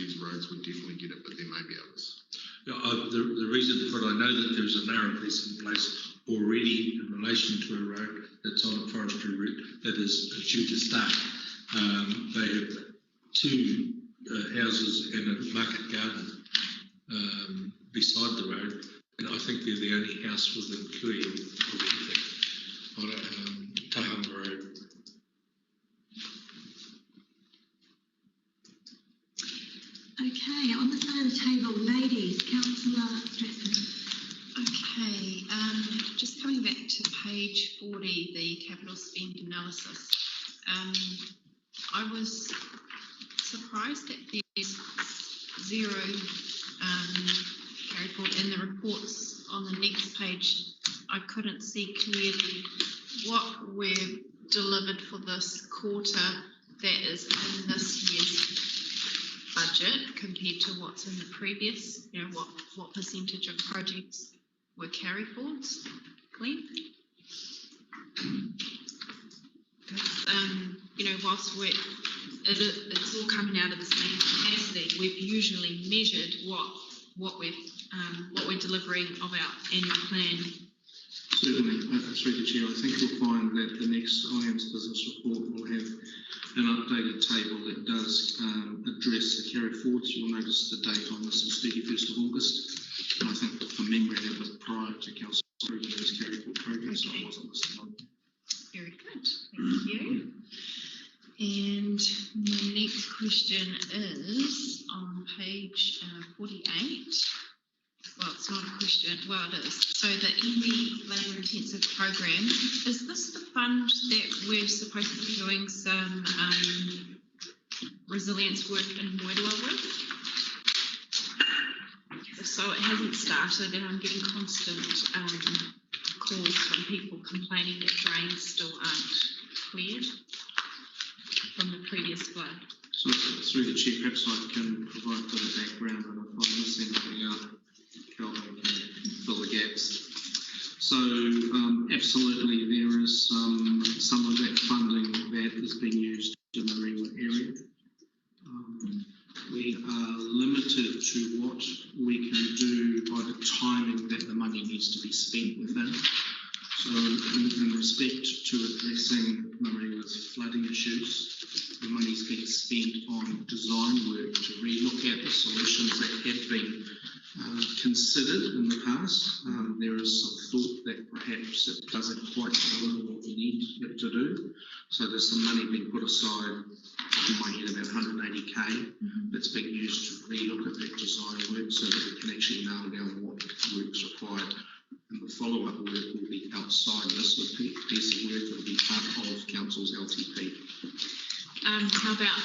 would definitely get it, but there may be others. Yeah, the reason for it, I know that there's an RFS in place already in relation to a road that's on a forestry route that is due to start. They have 2 houses and a market garden beside the road, and I think they're the only house within Kui of anything on Tahanga Road. Okay, on the side of the table, ladies, Councillor Stratton. Okay, just coming back to page 40, the capital spend analysis. I was surprised that there's zero carried forward in the reports on the next page. I couldn't see clearly what we've delivered for this quarter that is in this year's budget compared to what's in the previous. You know, what percentage of projects were carry forwards, Glenn? You know, whilst it's all coming out of the same capacity, we've usually measured what we're delivering of our annual plan. Certainly, through the Chair, I think you'll find that the next IAMS business report will have an updated table that does address the carry forwards. You'll notice the date on this is 31st of August. And I think from memory that was prior to Council approving those carry forward programs, so it wasn't listed on there. Very good, thank you. And my next question is on page 48. Well, it's not a question, well it is. So the MB labour intensive program, is this the fund that we're supposed to be doing some resilience work in Moetua with? So it hasn't started and I'm getting constant calls from people complaining that drains still aren't cleared from the previous flood. So through the Chair, perhaps I can provide a bit of background, and if I miss anything out, Kelvin can fill the gaps. So absolutely there is some of that funding that is being used in the Rewa area. We are limited to what we can do by the timing that the money needs to be spent within. So in respect to addressing Maria's flooding issues, the money's being spent on design work to relook at the solutions that have been considered in the past. There is some thought that perhaps it doesn't quite deliver what we need it to do. So there's some money being put aside, in my head about 180k, that's being used to relook at that design work so that we can actually nail down what work's required. And the follow-up work will be outside this piece of work that will be part of Council's LTP. How about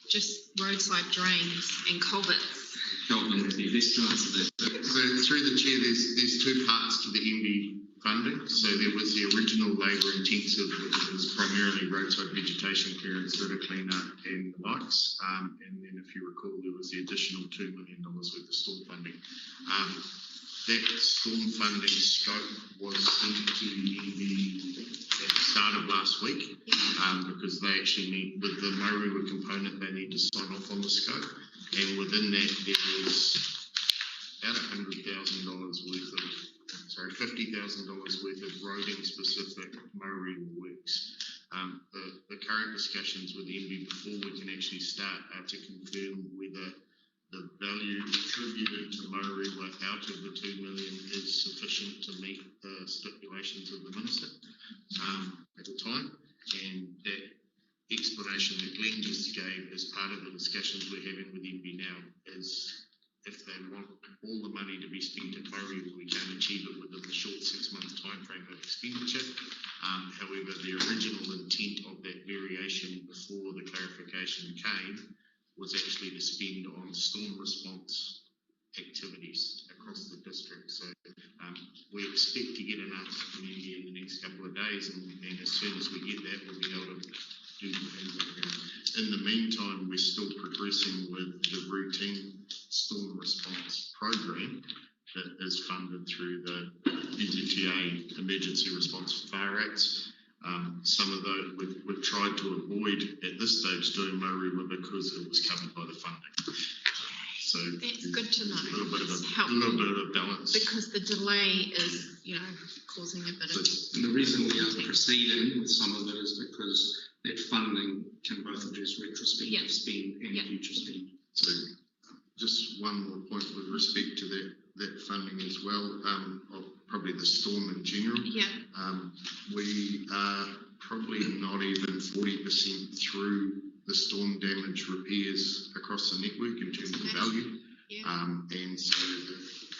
just roadside drains and culverts? Kelvin would be best to answer that. So through the Chair, there's two parts to the MB funding. So there was the original labour intensive, which was primarily roadside vegetation clearance, river cleanup and the likes. And then if you recall, there was the additional $2 million worth of storm funding. That storm funding scope was sent to the MB at the start of last week because they actually need, with the Mauriwa component, they need to sign off on the scope. And within that, there is about $50,000 worth of roading specific Mauriwa works. The current discussions with the MB before we can actually start are to confirm whether the value attributed to Mauriwa out of the $2 million is sufficient to meet the stipulations of the Minister at the time. And that explanation that Glenn just gave as part of the discussions we're having with MB now is if they want all the money to be spent at Mauriwa, we can't achieve it within the short 6-month time frame of expenditure. However, the original intent of that variation before the clarification came was actually to spend on storm response activities across the district. So we expect to get enough from India in the next couple of days, and as soon as we get that, we'll be able to do the things that we're going. In the meantime, we're still progressing with the routine storm response program that is funded through the NZTA Emergency Response Fire Acts. Some of those we've tried to avoid at this stage doing Mauriwa because it was covered by the funding. So that's good to know. A little bit of a balance. Because the delay is, causing a bit of... And the reason we are proceeding with some of it is because that funding can both address retrospective spend and future spend. So just one more point with respect to that funding as well, of probably the storm in general. We are probably not even 40% through the storm damage repairs across the network in terms of value. And so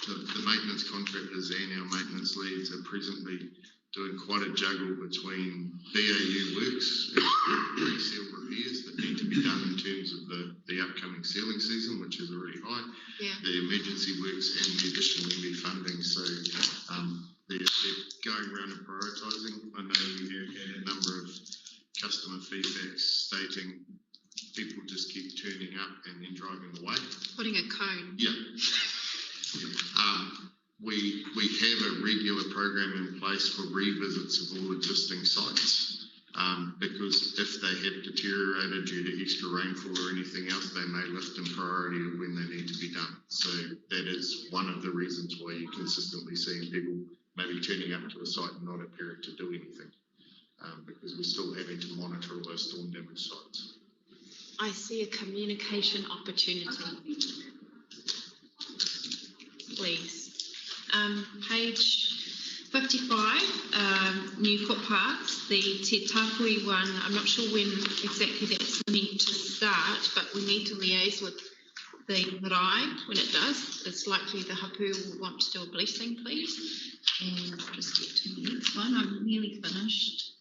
the maintenance contractors and our maintenance leads are presently doing quite a juggle between BAU works and pre-seal repairs that need to be done in terms of the upcoming sealing season, which is already high, the emergency works and the additional ME funding. So they're going around and prioritising. I know we have had a number of customer feedback stating people just keep turning up and then driving away. Putting a cone. Yeah. We have a regular program in place for revisits of all existing sites, because if they have deteriorated due to extra rainfall or anything else, they may lift in priority of when they need to be done. So that is one of the reasons why you're consistently seeing people maybe turning up to a site and not appearing to do anything, because we're still having to monitor all those storm damage sites. I see a communication opportunity. Please. Page 55, new footpaths, the Te Tapui one, I'm not sure when exactly that's meant to start, but we need to liaise with the marae when it does. It's likely the hapu will want to do a blessing, please. And I'll just get to the next one, I'm nearly finished.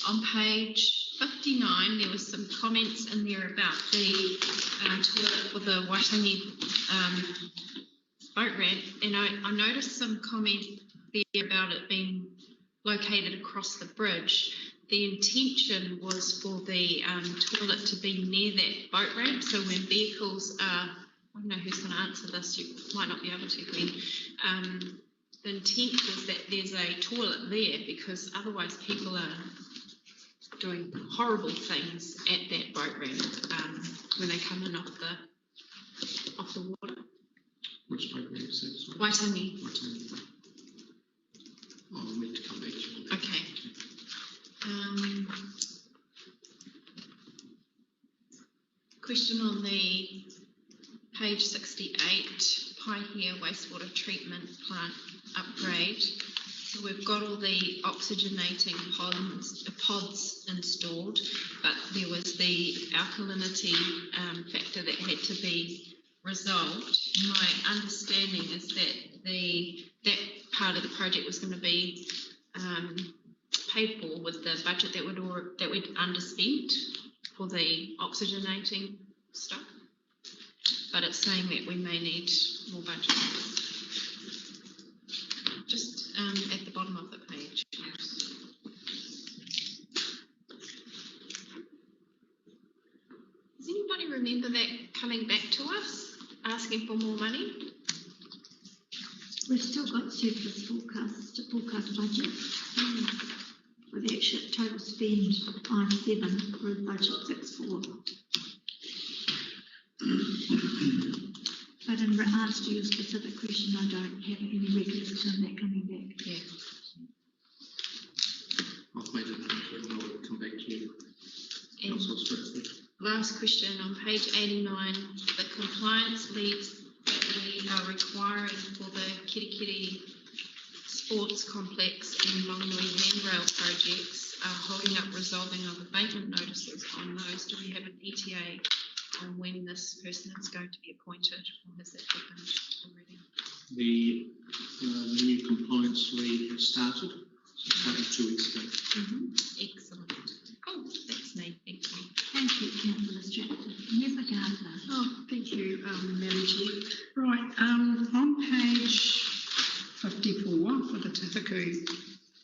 On page 59, there was some comments in there about the toilet for the Waitangi boat ramp, and I noticed some comment there about it being located across the bridge. The intention was for the toilet to be near that boat ramp, so when vehicles are, I don't know who's going to answer this, you might not be able to, Glenn. The intent was that there's a toilet there because otherwise people are doing horrible things at that boat ramp when they come in off the water. Which program is that? Sorry? Waitangi. Waitangi. I'll need to come back to you. Okay. Question on the page 68, Paihia wastewater treatment plant upgrade. So we've got all the oxygenating pods installed, but there was the alkalinity factor that had to be resolved. My understanding is that that part of the project was going to be paid for with the budget that we'd underspent for the oxygenating stuff, but it's saying that we may need more budget. Just at the bottom of the page. Does anybody remember that coming back to us, asking for more money? We've still got surplus forecast budget. We've actually total spend 5.7 for budget 6.4. But in answer to your specific question, I don't have any recollection of that coming back. Yeah. I've made a note and I'll come back to you. And last question on page 89, the compliance leads that we are requiring for the Kirikiri Sports Complex and Longanui Handrail projects are holding up resolving of abatement notices on those. Do we have an ETA on when this person is going to be appointed, or has that happened already? The new compliance lead has started. So it started 2 weeks ago. Excellent. Oh, that's me. Thank you. Thank you, Councillor Stratford. Member Gardner. Oh, thank you, Madam Chair. Right, on page 54 for the Tahuku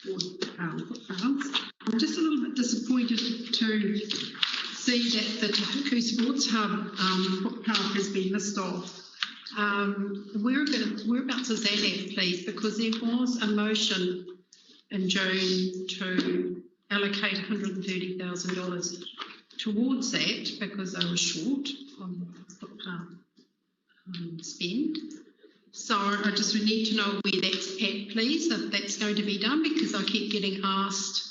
footpaths, I'm just a little bit disappointed to see that the Tahuku Sports Hub footpath has been missed off. Whereabouts is that at, please? Because there was a motion in June to allocate $130,000 towards that because they were short on the footpath spend. So I just would need to know where that's at, please, if that's going to be done, because I keep getting asked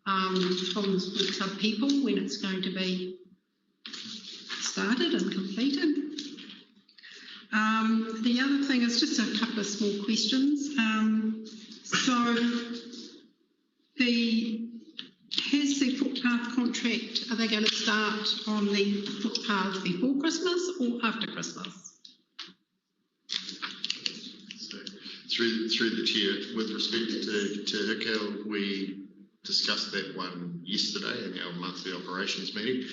from the Sports Hub people when it's going to be started and completed. The other thing is just a couple of small questions. Has the footpath contract, are they going to start on the footpath before Christmas or after Christmas? Through the chair, with respect to HICAL, we discussed that one yesterday in our monthly operations meeting.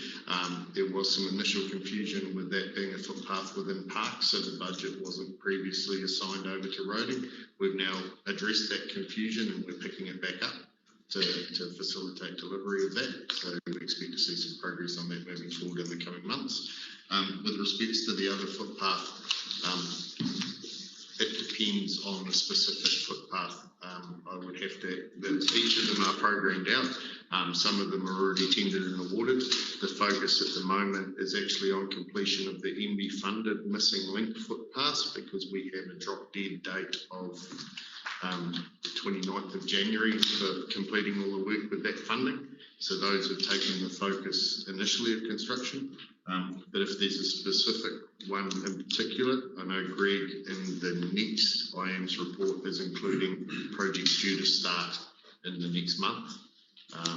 There was some initial confusion with that being a footpath within parks, so the budget wasn't previously assigned over to roading. We've now addressed that confusion and we're picking it back up to facilitate delivery of that. So we expect to see some progress on that moving forward in the coming months. With respects to the other footpath, it depends on the specific footpath. I would have to, each of them are programmed out. Some of them are already tendered and awarded. The focus at the moment is actually on completion of the MB funded missing link footpaths, because we have a drop dead date of 29th of January for completing all the work with that funding. So those have taken the focus initially of construction. But if there's a specific one in particular, I know Greg in the next IAMS report is including projects due to start in the next month. But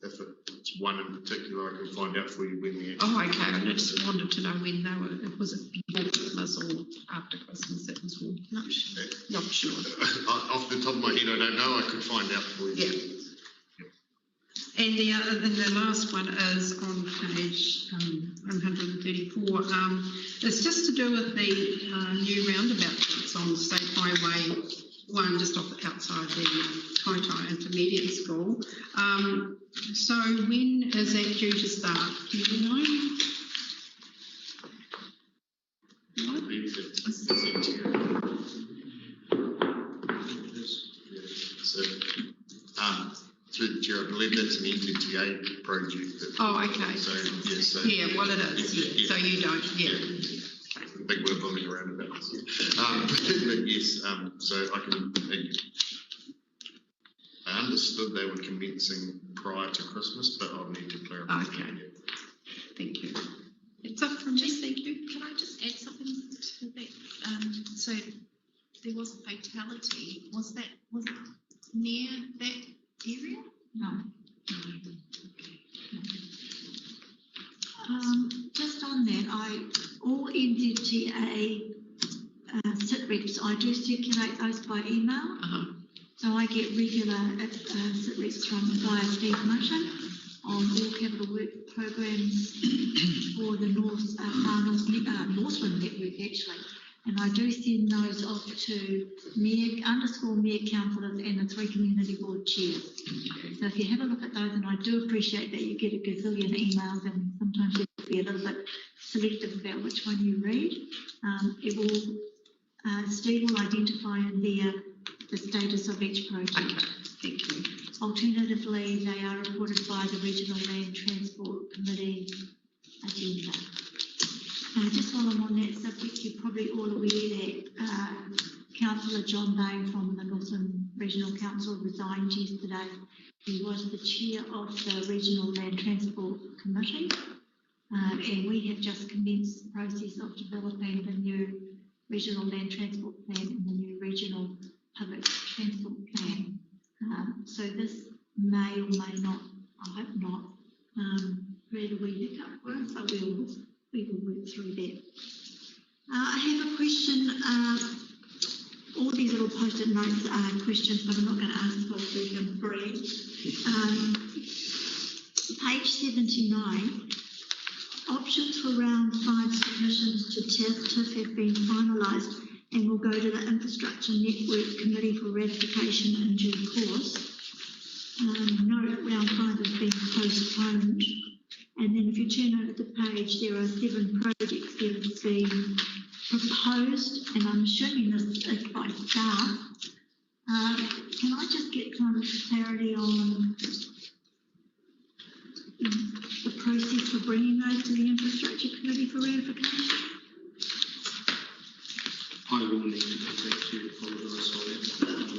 if it's one in particular, I can find out for you when the actual. Oh, okay. I just wanted to know when they were. Was it before Christmas or after Christmas? That was all. Not sure. Off the top of my head, I don't know. I could find out for you. Yeah. And the last one is on page 134. It's just to do with the new roundabout that's on State Highway 1, just outside the Kaitaia Intermediate School. So when is that due to start? Do you know? Through the chair, I believe that's an NZTA project. Oh, okay. So well, it is. Yeah. So you don't. Yeah. Big word bombing around about this. But yes, so I understood they were commencing prior to Christmas, but I'll need to clarify. Okay. Thank you. It's up from me. Thank you. Can I just add something to that? So there was a fatality. Was it near that area? No. Just on that, all NZTA sit reps, I do circulate those by email. So I get regular sit reps from via Steve Motion on all capital work programs for the Northland network actually. And I do send those off to mayor councillors and the 3 community board chairs. So if you have a look at those, and I do appreciate that you get a gazillion emails and sometimes you have to be a little bit selective about which one you read. Steve will identify in there the status of each project. Okay, thank you. Alternatively, they are reported by the Regional Land Transport Committee agenda. Just while I'm on that subject, you're probably all aware that Councillor John Bain from the Northern Regional Council resigned yesterday. He was the chair of the Regional Land Transport Committee, and we have just commenced the process of developing the new Regional Land Transport Plan and the new Regional Public Transport Plan. So this may or may not, I hope not, create a wee hiccup for us, but we will work through that. I have a question. All these little post-it notes are questions, but I'm not going to ask for them free. Page 79, options for round 5 submissions to TIF have been finalised and will go to the Infrastructure Network Committee for ratification in due course. Note round 5 has been postponed. And then if you turn over the page, there are 7 projects that have been proposed, and I'm assuming this is by staff. Can I just get kind of clarity on the process for bringing those to the Infrastructure Committee for ratification? I will need to contact you to apologise for that. I'll talk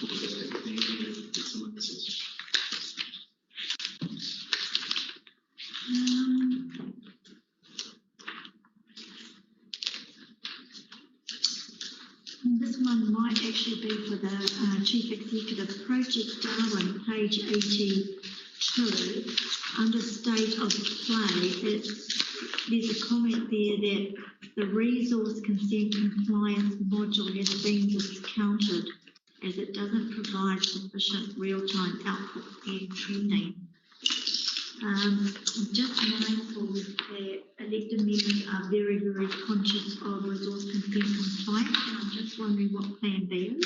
about that with Andy and get some answers. This one might actually be for the Chief Executive. Project Darwin, page 80, 2, under state of play, there's a comment there that the resource consent compliance module has been discounted as it doesn't provide sufficient real-time output and trending. I'm just mindful that elected members are very, very conscious of resource consent compliance, and I'm just wondering what Plan B is.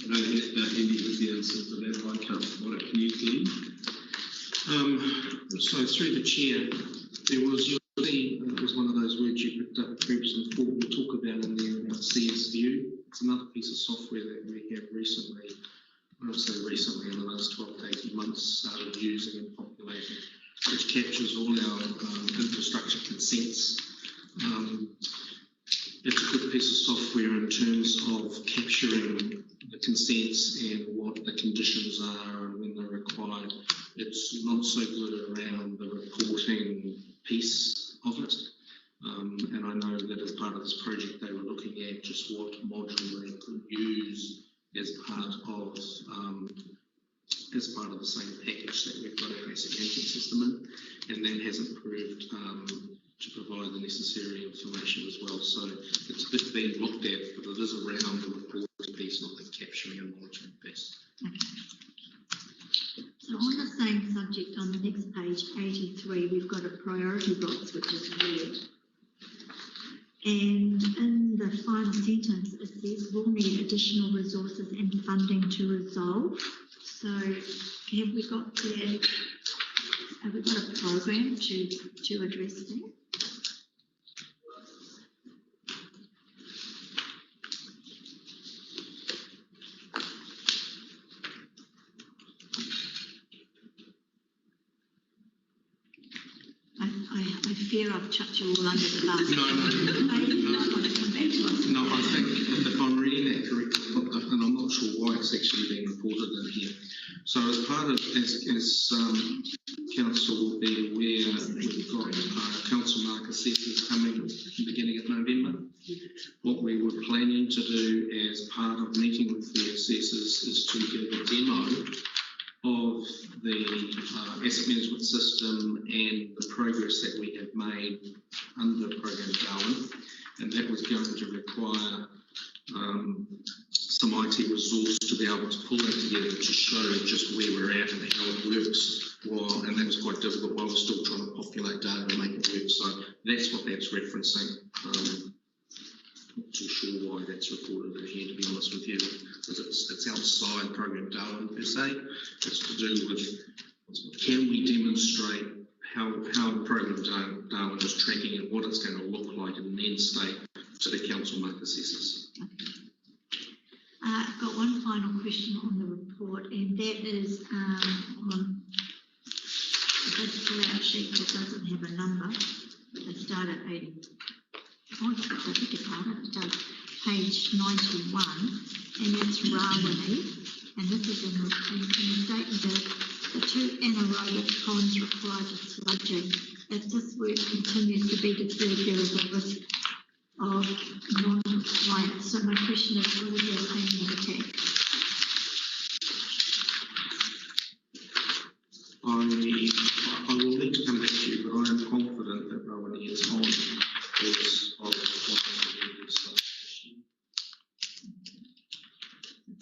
I don't think Andy has the answer for that. I can't provide it. Can you, Glenn? So through the chair, there was one of those words you picked up previously. We'll talk about in there about CSView. It's another piece of software that we have recently, I would say recently in the last 12 to 18 months, started using and populating, which captures all our infrastructure consents. It's a good piece of software in terms of capturing the consents and what the conditions are and when they're required. It's not so good around the reporting piece of it. And I know that as part of this project, they were looking at just what module they could use as part of the same package that we've got our asset management system in, and that hasn't proved to provide the necessary information as well. So it's being looked at, but it is around the reporting piece, not the capturing and monitoring piece. Okay. So on the same subject, on the next page, 83, we've got a priority box, which is red. And in the final sentence, it says we'll need additional resources and funding to resolve. So have we got a program to address that? I fear I've chucked you all under the bus. No. No, I think if I'm reading that correctly, and I'm not sure why it's actually being reported in here. So as part of, as Council will be aware, we've got Council market assessors coming at the beginning of November. What we were planning to do as part of meeting with the assessors is to give a demo of the asset management system and the progress that we have made under Program Darwin, and that was going to require some IT resource to be able to pull that together to show just where we're at and how it works, and that was quite difficult while we're still trying to populate data and make it work. So that's what that's referencing. Not too sure why that's reported in here, to be honest with you, because it's outside Program Darwin per se. It's to do with, can we demonstrate how Program Darwin is tracking and what it's going to look like in the end state to the council market assessors. I've got one final question on the report, and that is on this layout sheet that doesn't have a number, but they start at 80. Oh, I think it's harder. It does. Page 91, and that's Rawene, and this is in the statement that the 2 anaerobic ponds require sludging. If this work continues to be deferred, there is a risk of non-compliance. So my question is, what is your plan of attack? I will need to come back to you, but I am confident that Rawene is on course of stuff.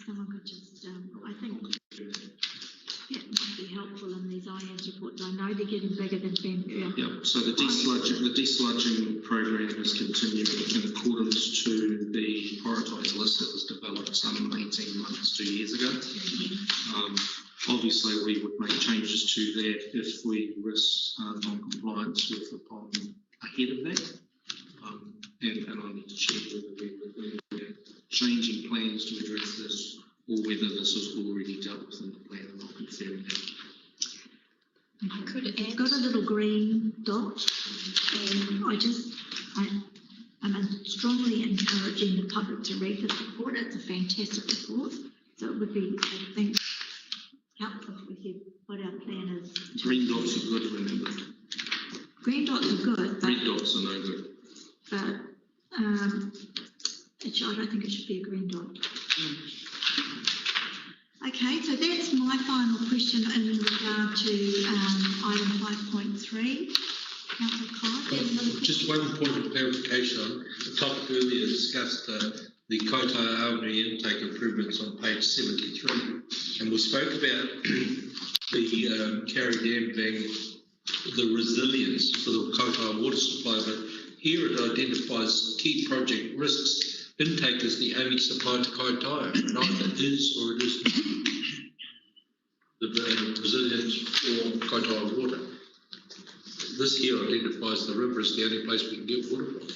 Someone could just, I think that might be helpful in these IANS reports. I know they're getting bigger than Ben. Yeah, so the desludging program has continued in accordance to the prioritised list that was developed some 18 months, 2 years ago. Obviously, we would make changes to that if we risk non-compliance with the pond ahead of that. And I need to check whether we're changing plans to address this or whether this is already dealt with in the plan, and I'll confirm that. I could add. It's got a little green dot, and I'm strongly encouraging the public to read this report. It's a fantastic report, so it would be, I think, helpful if we said what our plan is. Green dots are good, remember. Green dots are good, but red dots are no good. But I don't think it should be a green dot. Okay, so that's question in regard to item 5.3. Councillor Clark. Just one point of clarification on the topic earlier discussed, the Kaitaia Aomori intake improvements on page 73. And we spoke about the Carry Dam being the resilience for the Kaitaia water supply, but here it identifies key project risks. Intake is the only supply to Kaitaia, and either is or it is not. The resilience for Kaitaia water. This here identifies the river as the only place we can get water from.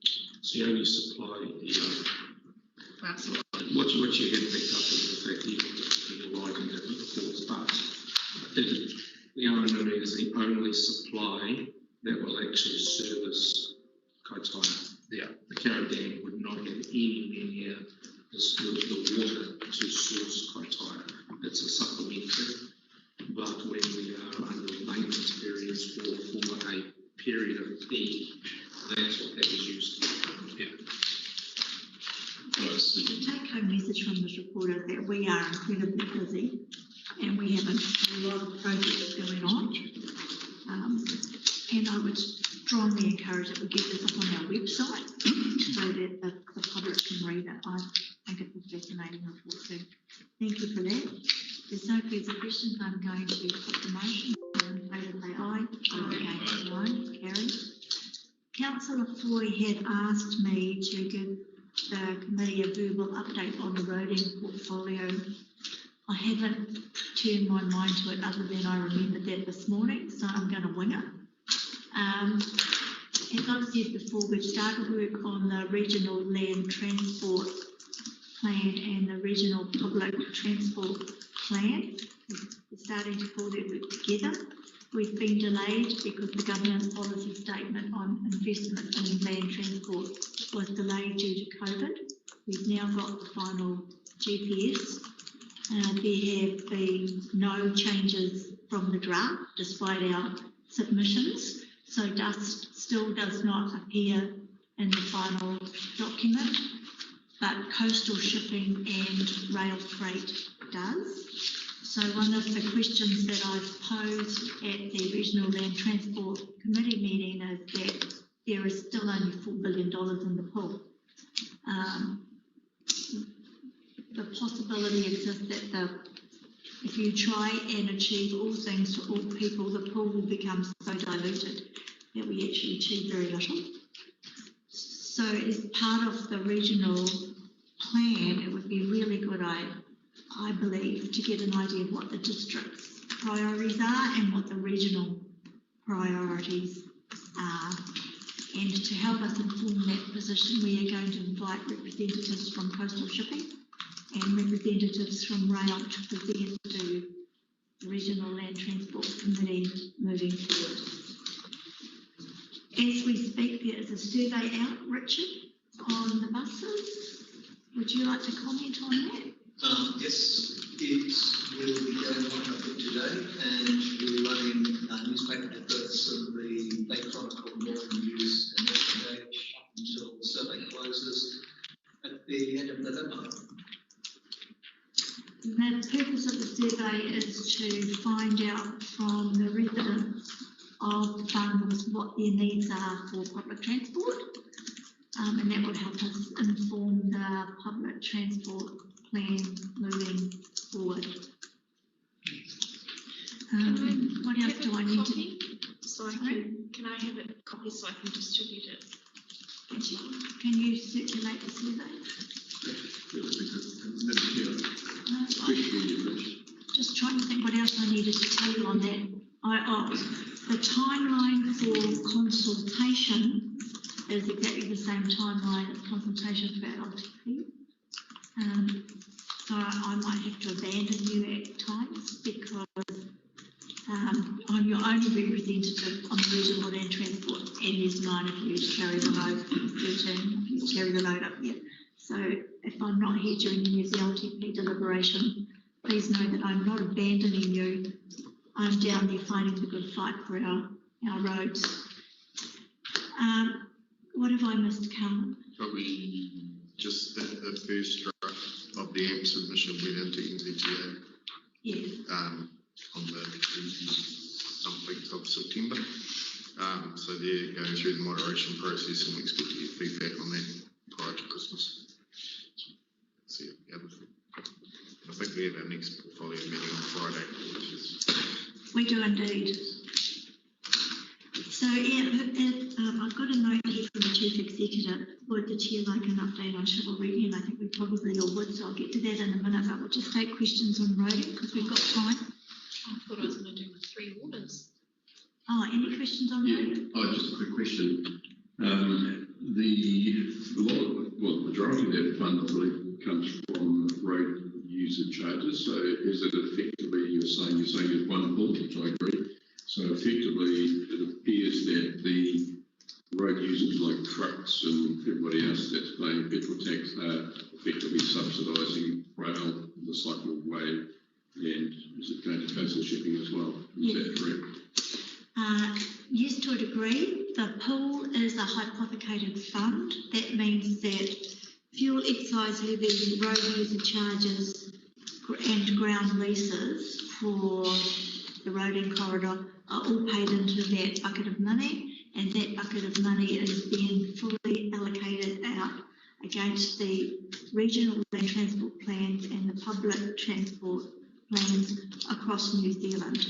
It's the only supply. That's What you had picked up is the fact that you're right in that reports, but the Aomori is the only supply that will actually service Kaitaia. Yeah. The Carry Dam would not have anywhere near the water to source Kaitaia. It's a supplementary, but when we are under maintenance periods for a period of peak, that's what that is used for. Yeah. The take-home message from this report is that we are incredibly busy and we have a lot of projects going on. And I would strongly encourage that we get this up on our website so that the public can read it. I think it's a fascinating report, so thank you for that. There's no further questions. I'm going to put the motion. All in favour say aye. Against no. Carried. Councillor Foy had asked me to give the committee a verbal update on the roading portfolio. I haven't turned my mind to it other than I remembered that this morning, so I'm going to wing it. As I've said before, we've started work on the regional land transport plan and the regional public transport plan. We're starting to pull that work together. We've been delayed because the government policy statement on investment in land transport was delayed due to COVID. We've now got the final GPS. There have been no changes from the draft despite our submissions. So dust still does not appear in the final document, but coastal shipping and rail freight does. So one of the questions that I've posed at the Regional Land Transport Committee meeting is that there is still only $4 billion in the pool. The possibility exists that if you try and achieve all things for all people, the pool will become so diluted that we actually achieve very little. So as part of the regional plan, it would be really good, I believe, to get an idea of what the district's priorities are and what the regional priorities are. And to help us inform that position, we are going to invite representatives from coastal shipping and representatives from rail to present to the Regional Land Transport Committee moving forward. As we speak, there is a survey out, Richard, on the buses. Would you like to comment on that? Yes, it will be going on, I think, today, and we're running newspaper adverts of the Lake Chronicle, Morning News, and National Age until the survey closes at the end of November. The purpose of the survey is to find out from the residents of Farnborough what their needs are for public transport, and that will help us inform the public transport plan moving forward. What else do I need to? So can I have a copy so I can distribute it? Can you circulate the survey? Just trying to think what else I needed to tell you on that. The timeline for consultation is exactly the same timeline as consultation for LTP. So I might have to abandon you at times because I'm your only representative on the Regional Land Transport, and there's 9 of you to carry the load, 13 of you to carry the load up here. So if I'm not here during the New Zealand LTP deliberation, please know that I'm not abandoning you. I'm down there fighting the good fight for our roads. What have I missed, Carmen? Probably just the first draft of the AMP submission went into NZTA. Yes. On the something of September. So they're going through the moderation process, and we expect to get feedback on that prior to Christmas. So yeah, I think we have our next portfolio meeting on Friday, which is... We do indeed. So yeah, I've got a note here from the Chief Executive. Would the Chair like an update on chivalry? And I think we probably all would, so I'll get to that in a minute, but we'll just take questions on roading because we've got time. I thought I was going to do with 3 waters. Oh, any questions on roading? Just a quick question. The majority of that fund, I believe, comes from road user charges. So is it effectively, you're saying it's one pool, which I agree. So effectively, it appears that the road users like trucks and everybody else that's paying petrol tax are effectively subsidising rail the cycle way. And is it going to coastal shipping as well? Is that correct? Yes, to a degree. The pool is a hypothecated fund. That means that fuel excise levy, road user charges and ground leases for the roading corridor are all paid into that bucket of money, and that bucket of money is then fully allocated out against the regional land transport plans and the public transport plans across New Zealand.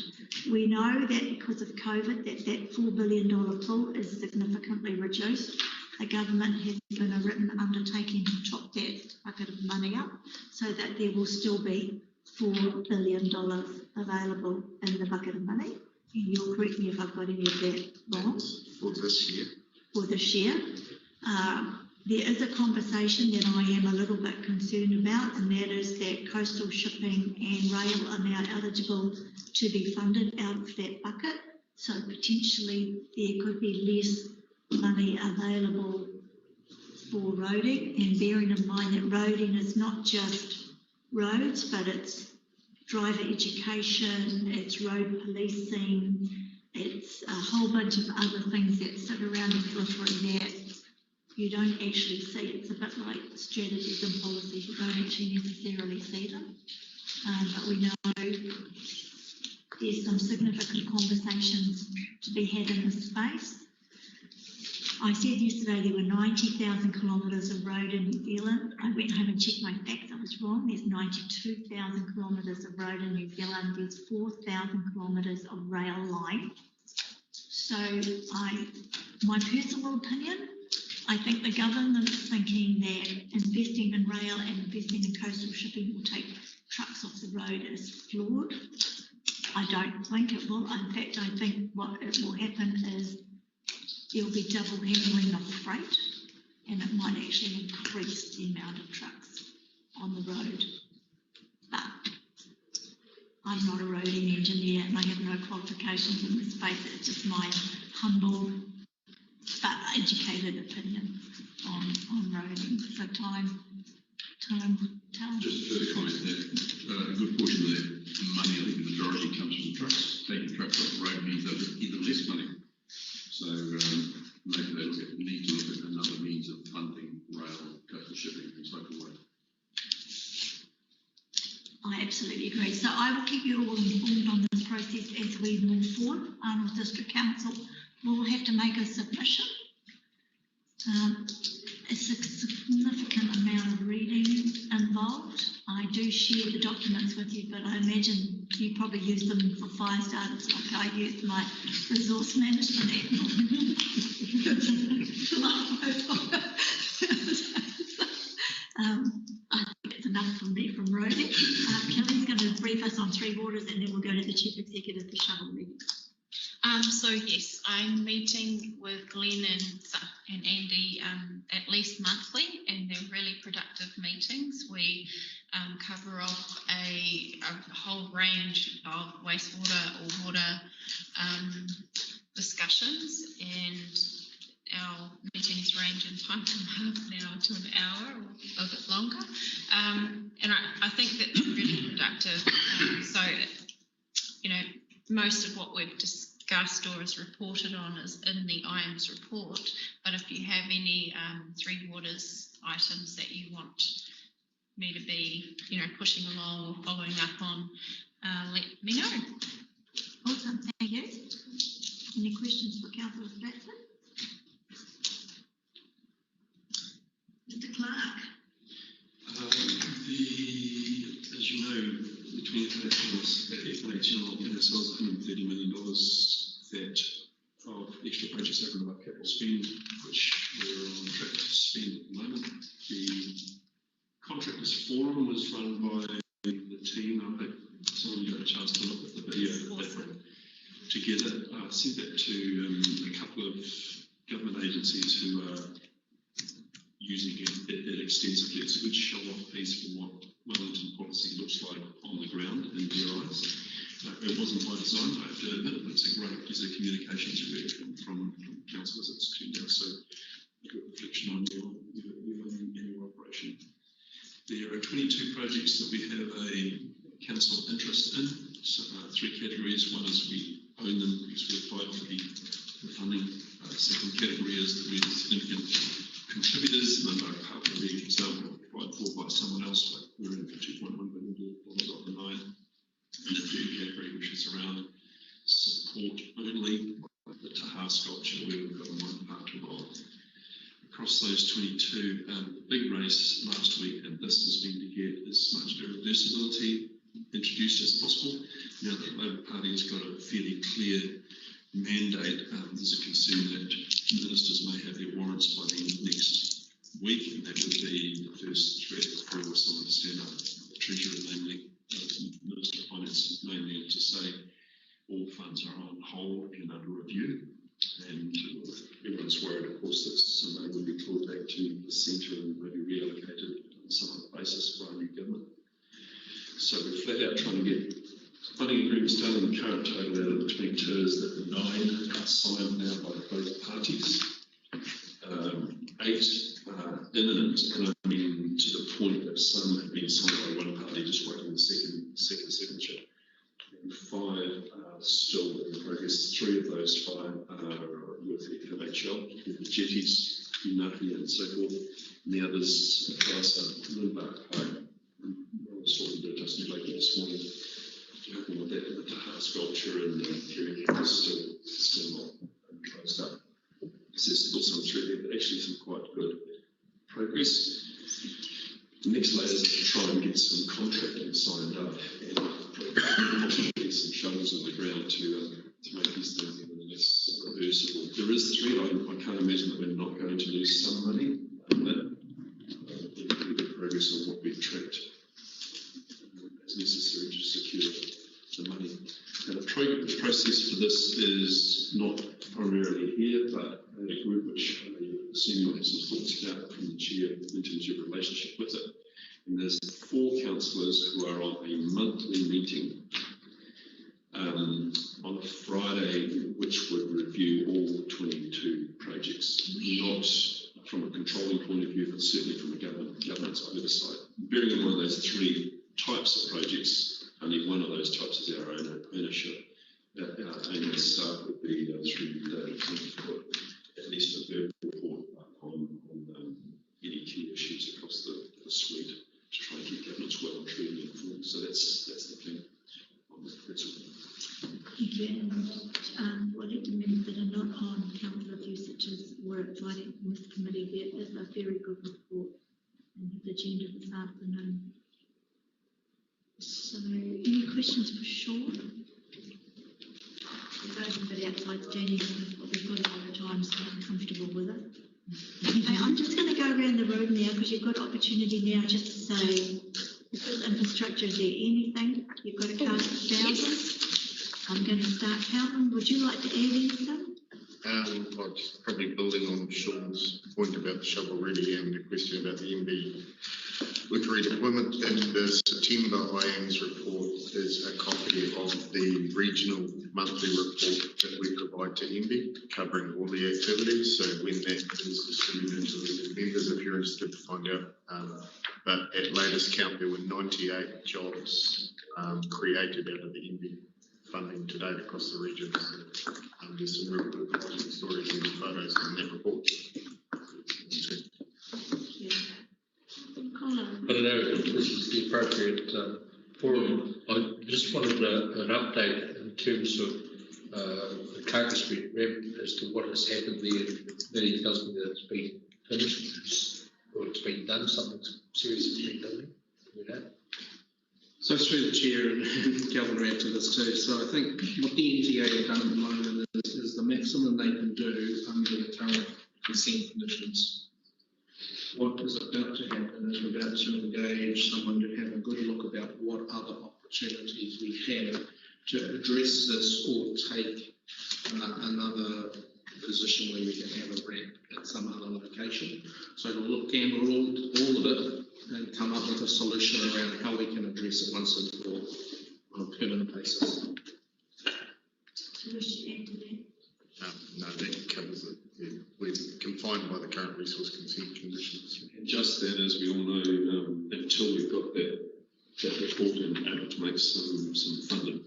We know that because of COVID that $4 billion pool is significantly reduced. The government has given a written undertaking to top that bucket of money up so that there will still be $4 billion available in the bucket of money. And you'll correct me if I've got any of that wrong. For this year. For this year. There is a conversation that I am a little bit concerned about, and that is that coastal shipping and rail are now eligible to be funded out of that bucket. So potentially there could be less money available for roading, and bearing in mind that roading is not just roads, but it's driver education, it's road policing, it's a whole bunch of other things that sit around the periphery that you don't actually see. It's a bit like strategies and policies. You don't actually necessarily see them. But we know there's some significant conversations to be had in this space. I said yesterday there were 90,000 kilometres of road in New Zealand. I went home and checked my facts. I was wrong. There's 92,000 kilometres of road in New Zealand. There's 4,000 kilometres of rail line. So my personal opinion, I think the government's thinking that investing in rail and investing in coastal shipping will take trucks off the road is flawed. I don't think it will. In fact, I think what it will happen is there will be double handling of freight, and it might actually increase the amount of trucks on the road. But I'm not a roading engineer and I have no qualifications in this space. It's just my humble but educated opinion on roading. So time will tell. Just further comment that a good portion of that money, I think the majority comes from trucks. Taking trucks off the road means that there's even less money. So maybe they need to look at another means of funding rail, coastal shipping and so forth. I absolutely agree. So I will keep you all informed on this process as we move forward. Arnold District Council will have to make a submission. It's a significant amount of reading involved. I do share the documents with you, but I imagine you probably use them for fire starters like I use my resource management app. I think it's enough from me from roading. Kelly's going to brief us on Three Waters, and then we'll go to the Chief Executive for shovel reading. So yes, I'm meeting with Glenn and Andy at least monthly, and they're really productive meetings. We cover off a whole range of wastewater or water discussions, and our meetings range in time from half an hour to an hour or a bit longer. And I think that's really productive. So, you know, most of what we've discussed or is reported on is in the IAMS report, but if you have any Three Waters items that you want me to be, you know, pushing along or following up on, let me know. Awesome, thank you. Any questions for Councillor Slatson? Mr. Clark? As you know, the 2018 was FY10 and ourselves $130 million that of extra projects over and above capital spend, which we're on track to spend at the moment. The contractors forum was run by the team. I hope some of you got a chance to look at the video that went together. I sent that to a couple of government agencies who are using it extensively. It's a good show-off piece for what Wellington policy looks like on the ground in their eyes. It wasn't by design, I have to admit, but it's a great piece of communications work from councillors. It's turned out so a good reflection on your operation. There are 22 projects that we have a council interest in. So, 3 categories. One is we own them because we applied for the funding. Second category is that we're significant contributors. Number half of the example applied for by someone else, but we're in for $2.1 million of the 9. And the third category, which is around support only, the Taha sculpture, where we've got one part to roll. Across those 22, the big race last week, and this has been to get as much reversibility introduced as possible. Now that the Labour Party has got a fairly clear mandate, there's a concern that ministers may have their warrants by the end of next week, and that would be the first threat for someone to stand up, the Treasurer, namely Minister of Finance, mainly, to say all funds are on hold and under review. And everyone's worried, of course, that some money will be pulled back to the centre and maybe reallocated on some other basis by a new government. So we're flat out trying to get funding agreements done, and the current total out of the 22 is that 9 are signed now by both parties. 8 are imminent, and I mean to the point that some have been signed by one party, just waiting the second signature. And 5 are still in progress. 3 of those 5 are with FMHL, with the jetties, Unahi and so forth. And the others, Plaza, Lindbach Park. I was talking to Justin Blake this morning, talking about that, the Taha sculpture and the Kerry is still not closed up. So there's still some threat there, but actually some quite good progress. The next layer is to try and get some contracting signed up and possibly some shovels in the ground to make these things even less reversible. There is threat. I can't imagine that we're not going to lose some money, but pretty good progress on what we've tracked as necessary to secure the money. And the process for this is not primarily here, but a group which I assume you'll have some thoughts about from the chair in terms of your relationship with it. And there's 4 councillors who are on a monthly meeting on a Friday, which would review all 22 projects, not from a controlling point of view, but certainly from a governance oversight. Bearing in mind those 3 types of projects, only one of those types is our own ownership. Our aim as staff would be through at least a verbal report on any key issues across the suite to try and keep governments well and truly informed. So that's the thing. That's all. Thank you. And for the members that are not on council reviews, such as we're excited in this committee, there is a very good report in the agenda this afternoon. So, any questions for Sean? Those a bit outside the journey, but we've got a lot of time, so I'm comfortable with it. Okay, I'm just going to go around the room now because you've got opportunity now just to say, because infrastructure, is there anything? You've got to count thousands. I'm going to start counting. Would you like to add anything? Well, just probably building on Sean's point about the shovel ready and the question about the MB with redeployment. In the September IAM's report is a copy of the regional monthly report that we provide to MB, covering all the activities. So when that is distributed to the members, if you're interested to find out, but at latest count, there were 98 jobs created out of the MB funding to date across the region. There's some real good positive stories and photos in that report. I don't know if this is the appropriate I just wanted an update in terms of the Carter Street ramp as to what has happened there. That tells me that it's been finished or it's been done, something serious has been done. You know? So through the chair, and Calvin will add to this too. So I think what the NTA have done at the moment is the maximum they can do under the current consent conditions. What is about to happen is we're about to engage someone to have a good look about what other opportunities we have to address this or take another position where we can have a ramp at some other location. So to look gamble all of it and come up with a solution around how we can address it once and for all on a permanent basis. So we should add to that. No, that covers it. Yeah. We're confined by the current resource consent conditions. And just then, as we all know, until we've got that report and able to make some funded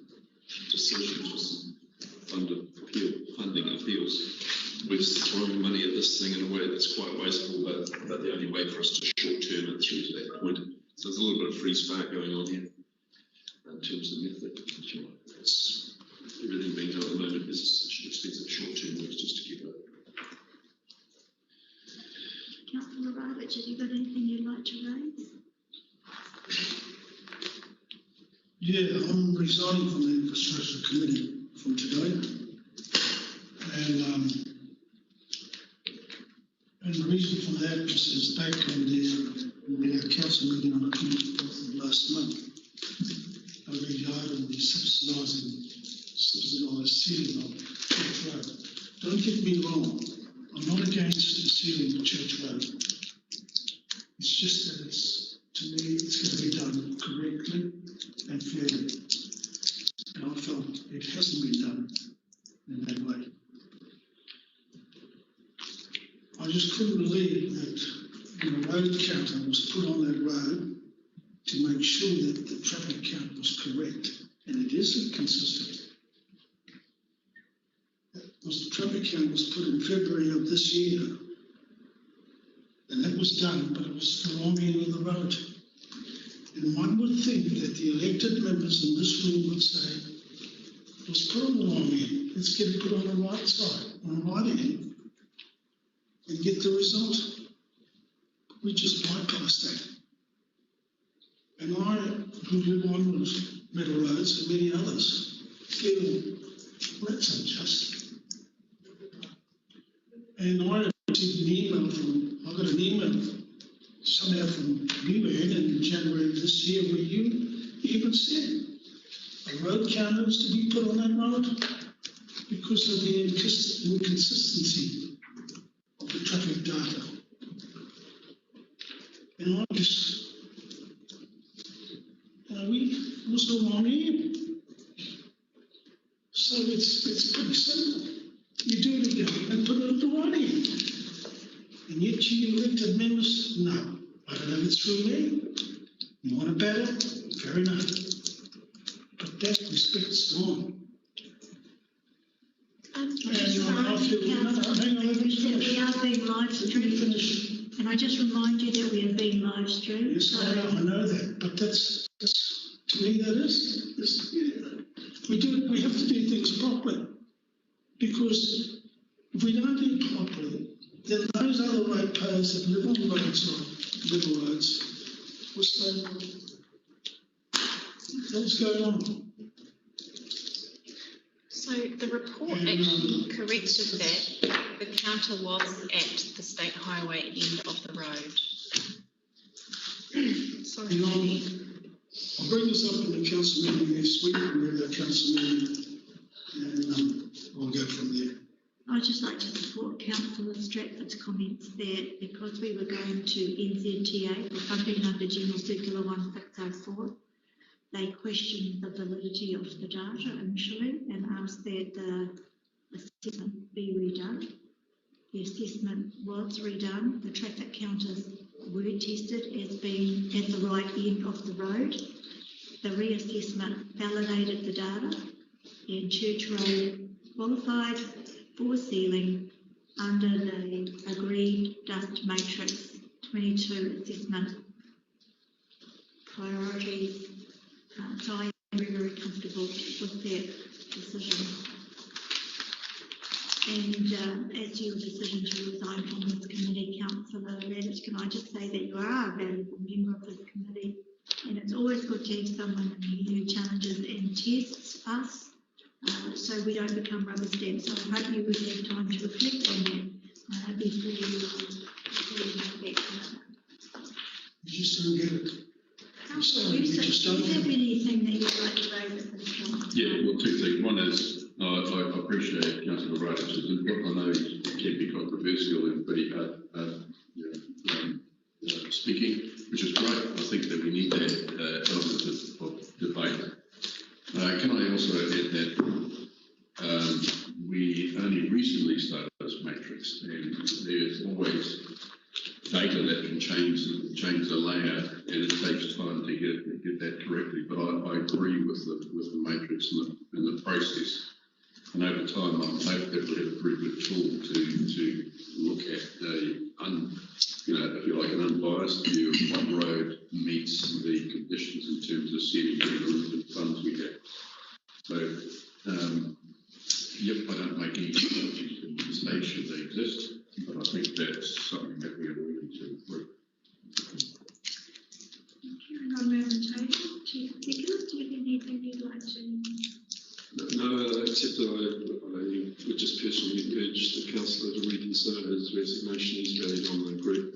decisions or some funding appeals, we're throwing money at this thing in a way that's quite wasteful, but the only way for us to short-term it through to that point. So there's a little bit of free spark going on here in terms of method. It's everything being done at the moment is such an expensive short-term works just to keep up. Councillor Roberts, have you got anything you'd like to raise? Yeah, I'm resigning from the Infrastructure Committee from today. And the reason for that is back on their council meeting on the 24th of last month, I regarded the subsidised ceiling of Church Road. Don't get me wrong, I'm not against the ceiling of Church Road. It's just that to me, it's going to be done correctly and fairly. And I felt it hasn't been done in that way. I just couldn't believe that a road counter was put on that road to make sure that the traffic count was correct, and it is consistent. The traffic count was put in February of this year, and that was done, but it was the wrong end of the road. And one would think that the elected members in this room would say, it was put on the wrong end, let's get it put on the right side, on the right end, and get the result. We just bypassed that. And I, who live on those metal roads and many others, feel that's unjust. And I received I got an email somehow from you, Ed, in January of this year, where you even said a road counter is to be put on that road because of the inconsistency of the traffic data. And I just, it was the wrong end. So it's pretty simple. You do it again and put it at the right end. And yet you elected members, no, I don't have it through me. You want a battle? Fair enough. But that respect's gone. And I feel, hang on, let me finish. We are being live streamed. And I just remind you that we are being live streamed. Yes, I know that, but that's to me that is we have to do things properly, because if we don't do it properly, then those other ratepayers that live on roads or little roads will say, what's going on? So the report actually corrected that the counter was at the state highway end of the road. Sorry, Judy. I'll bring this up in the council meeting next week, we'll have our council meeting, and I'll go from there. I'd just like to support Councillor Stratford's comments there, because we were going to NZTA for funding under General Circular 1604. They questioned the validity of the data initially and asked that the assessment be redone. The assessment was redone. The traffic counters were tested as being at the right end of the road. The reassessment validated the data, and Church Road qualified for ceiling under the agreed dust matrix 22 assessment priorities So I am very, very comfortable with their decision. And as your decision to resign from this committee, Councillor Radich, can I just say that you are a valuable member of this committee, and it's always good to have someone who challenges and tests us, so we don't become rubber stamps. So I hope you would have time to reflect on that before you make that commitment. You just don't get it. Councillor, do you have anything that you'd like to raise at this time? Yeah, well, two things. One is, I appreciate Councillor Radich's input. I know he can be controversial and pretty hard speaking, which is great. I think that we need that element of debate. Can I also add that we only recently started this matrix, and there's always data that can change the layout, and it takes time to get that correctly. But I agree with the matrix and the process. And over time, I hope that we have a very good tool to look at if you like, an unbiased view of what road meets the conditions in terms of setting the limited funds we have. So, I don't make any apologies in the station they exist, but I think that's something that we are willing to improve. Thank you. And on Nicola, do you have anything you'd like to? No, except that I would just personally urge the councillor to reconsider his resignation. He's valued on the group. I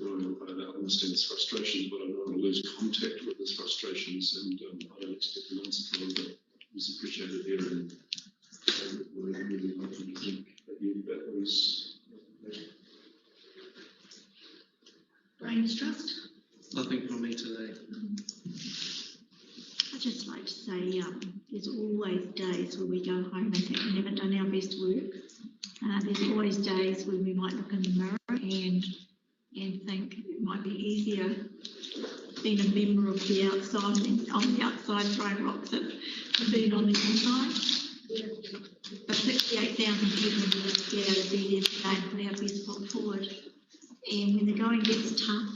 understand his frustrations, but I don't want to lose contact with his frustrations, and I don't expect an answer from him, but he's appreciated there, and we're really hoping to think that was... Brains Trust? Nothing from me today. I'd just like to say there's always days where we go home and think we haven't done our best work. There's always days when we might look in the mirror and think it might be easier being a member of the outside than on the outside throwing rocks than being on the inside. But 68,000 people will be able to be there today and put our best foot forward. And when the going gets tough,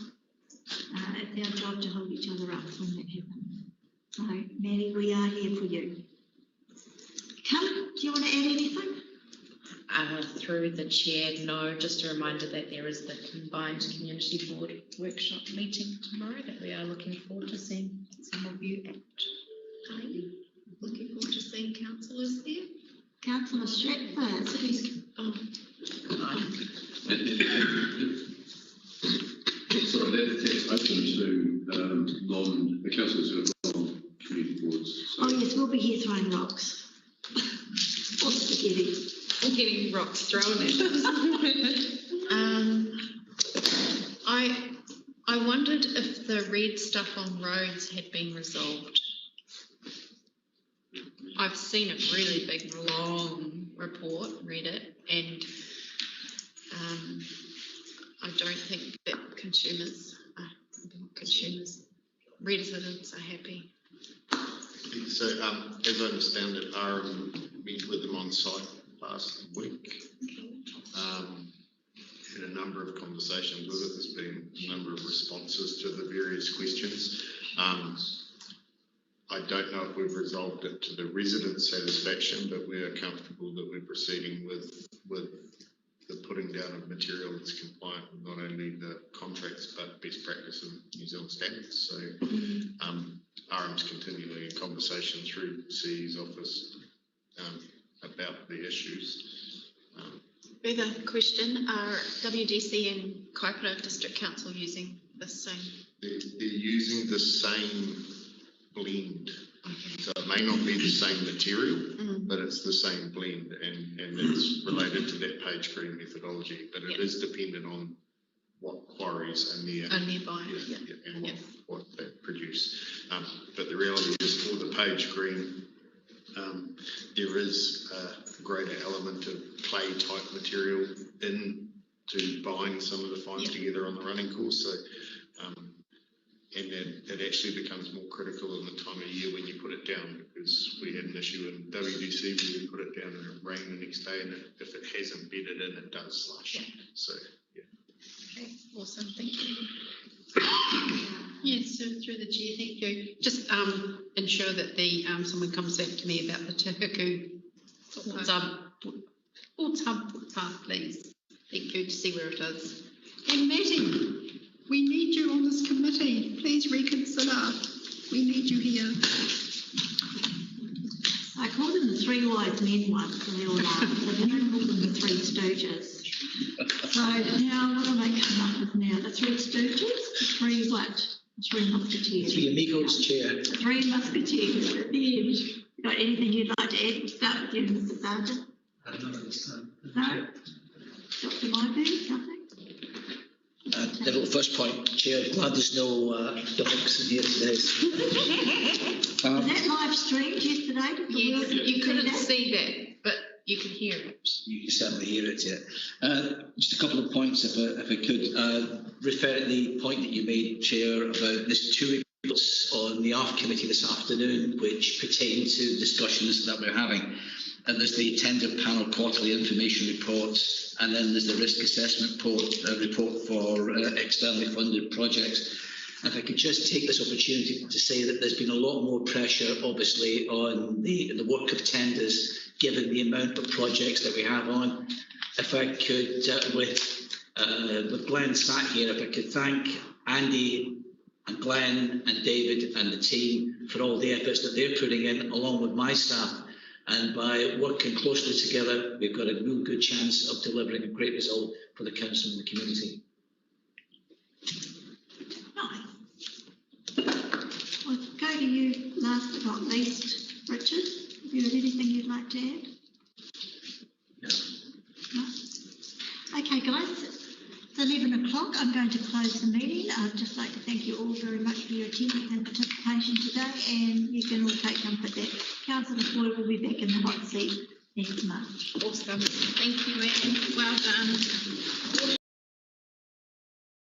it's our job to hold each other up when that happens. So, Maddie, we are here for you. Come, do you want to add anything? Through the chair, no, just a reminder that there is the combined community board workshop meeting tomorrow that we are looking forward to seeing some of you at. Are you looking forward to seeing councillors there? Councillor Stratford. Sorry, that's open to the councillors who are non-community boards. So. Oh yes, we'll be here throwing rocks. Or spaghetti. I'm getting rocks thrown at us. I wondered if the red stuff on roads had been resolved. I've seen a really big, long report, read it, and I don't think that residents are happy. So, as I understand it, RM met with them on site last week. Had a number of conversations with it. There's been a number of responses to the various questions. I don't know if we've resolved it to the residents' satisfaction, but we are comfortable that we're proceeding with the putting down of material that's compliant with not only the contracts but best practice in New Zealand standards. So RM's continuing a conversation through CE's office about the issues. Further question, are WDC and Kaipara District Council using the same? They're using the same blend. Okay. So it may not be the same material, but it's the same blend, and it's related to that page green methodology, but it is dependent on what quarries are nearby and what they produce. But the reality is, for the page green, there is a greater element of clay type material in to bind some of the fines together on the running course. So and then it actually becomes more critical in the time of year when you put it down, because we had an issue in WDC where we put it down and it rained the next day, and if it hasn't bedded in, it does slush. So, Okay, awesome, thank you. Yes, through the chair, thank you. Just ensure that the someone comes back to me about the Te Huku Sports Hub footpath, please. Thank you, to see where it is. And Matty, we need you on this committee. Please reconsider. We need you here. I called them the three wise men once, and they all laughed, but then I called them the three stooges. So now, what do they come up with now? The three stooges? The three what? The three musketeers. Three amigos, Chair. The three musketeers at the end. You got anything you'd like to add? We'll start with you, Mr. Sergeant. None of this time. No? Dr. Mybu, nothing? The first point, Chair, glad there's no dogs in here today. Was that live streamed yesterday? Did the Yes, world you couldn't that? see that, but you can hear it. You can certainly hear it, yeah. Just a couple of points, if I could. Refer to the point that you made, Chair, about this 2 reports on the ARF committee this afternoon, which pertain to discussions that we're having. And there's the tender panel quarterly information report, and then there's the risk assessment report for externally funded projects. If I could just take this opportunity to say that there's been a lot more pressure, obviously, on the work of tenders, given the amount of projects that we have on. If I could, with Glenn sat here, if I could thank Andy and Glenn and David and the team for all the efforts that they're putting in, along with my staff. And by working closely together, we've got a real good chance of delivering a great result for the council and the community. Nice. We'll go to you last but not least, Richard. Have you got anything you'd like to add? No? Okay, guys. It's 11 o'clock. I'm going to close the meeting. I'd just like to thank you all very much for your attendance and participation today, and you can all take comfort that Councillor Foy will be back in the hot seat next month. Awesome. Thank you, Anne. Well done.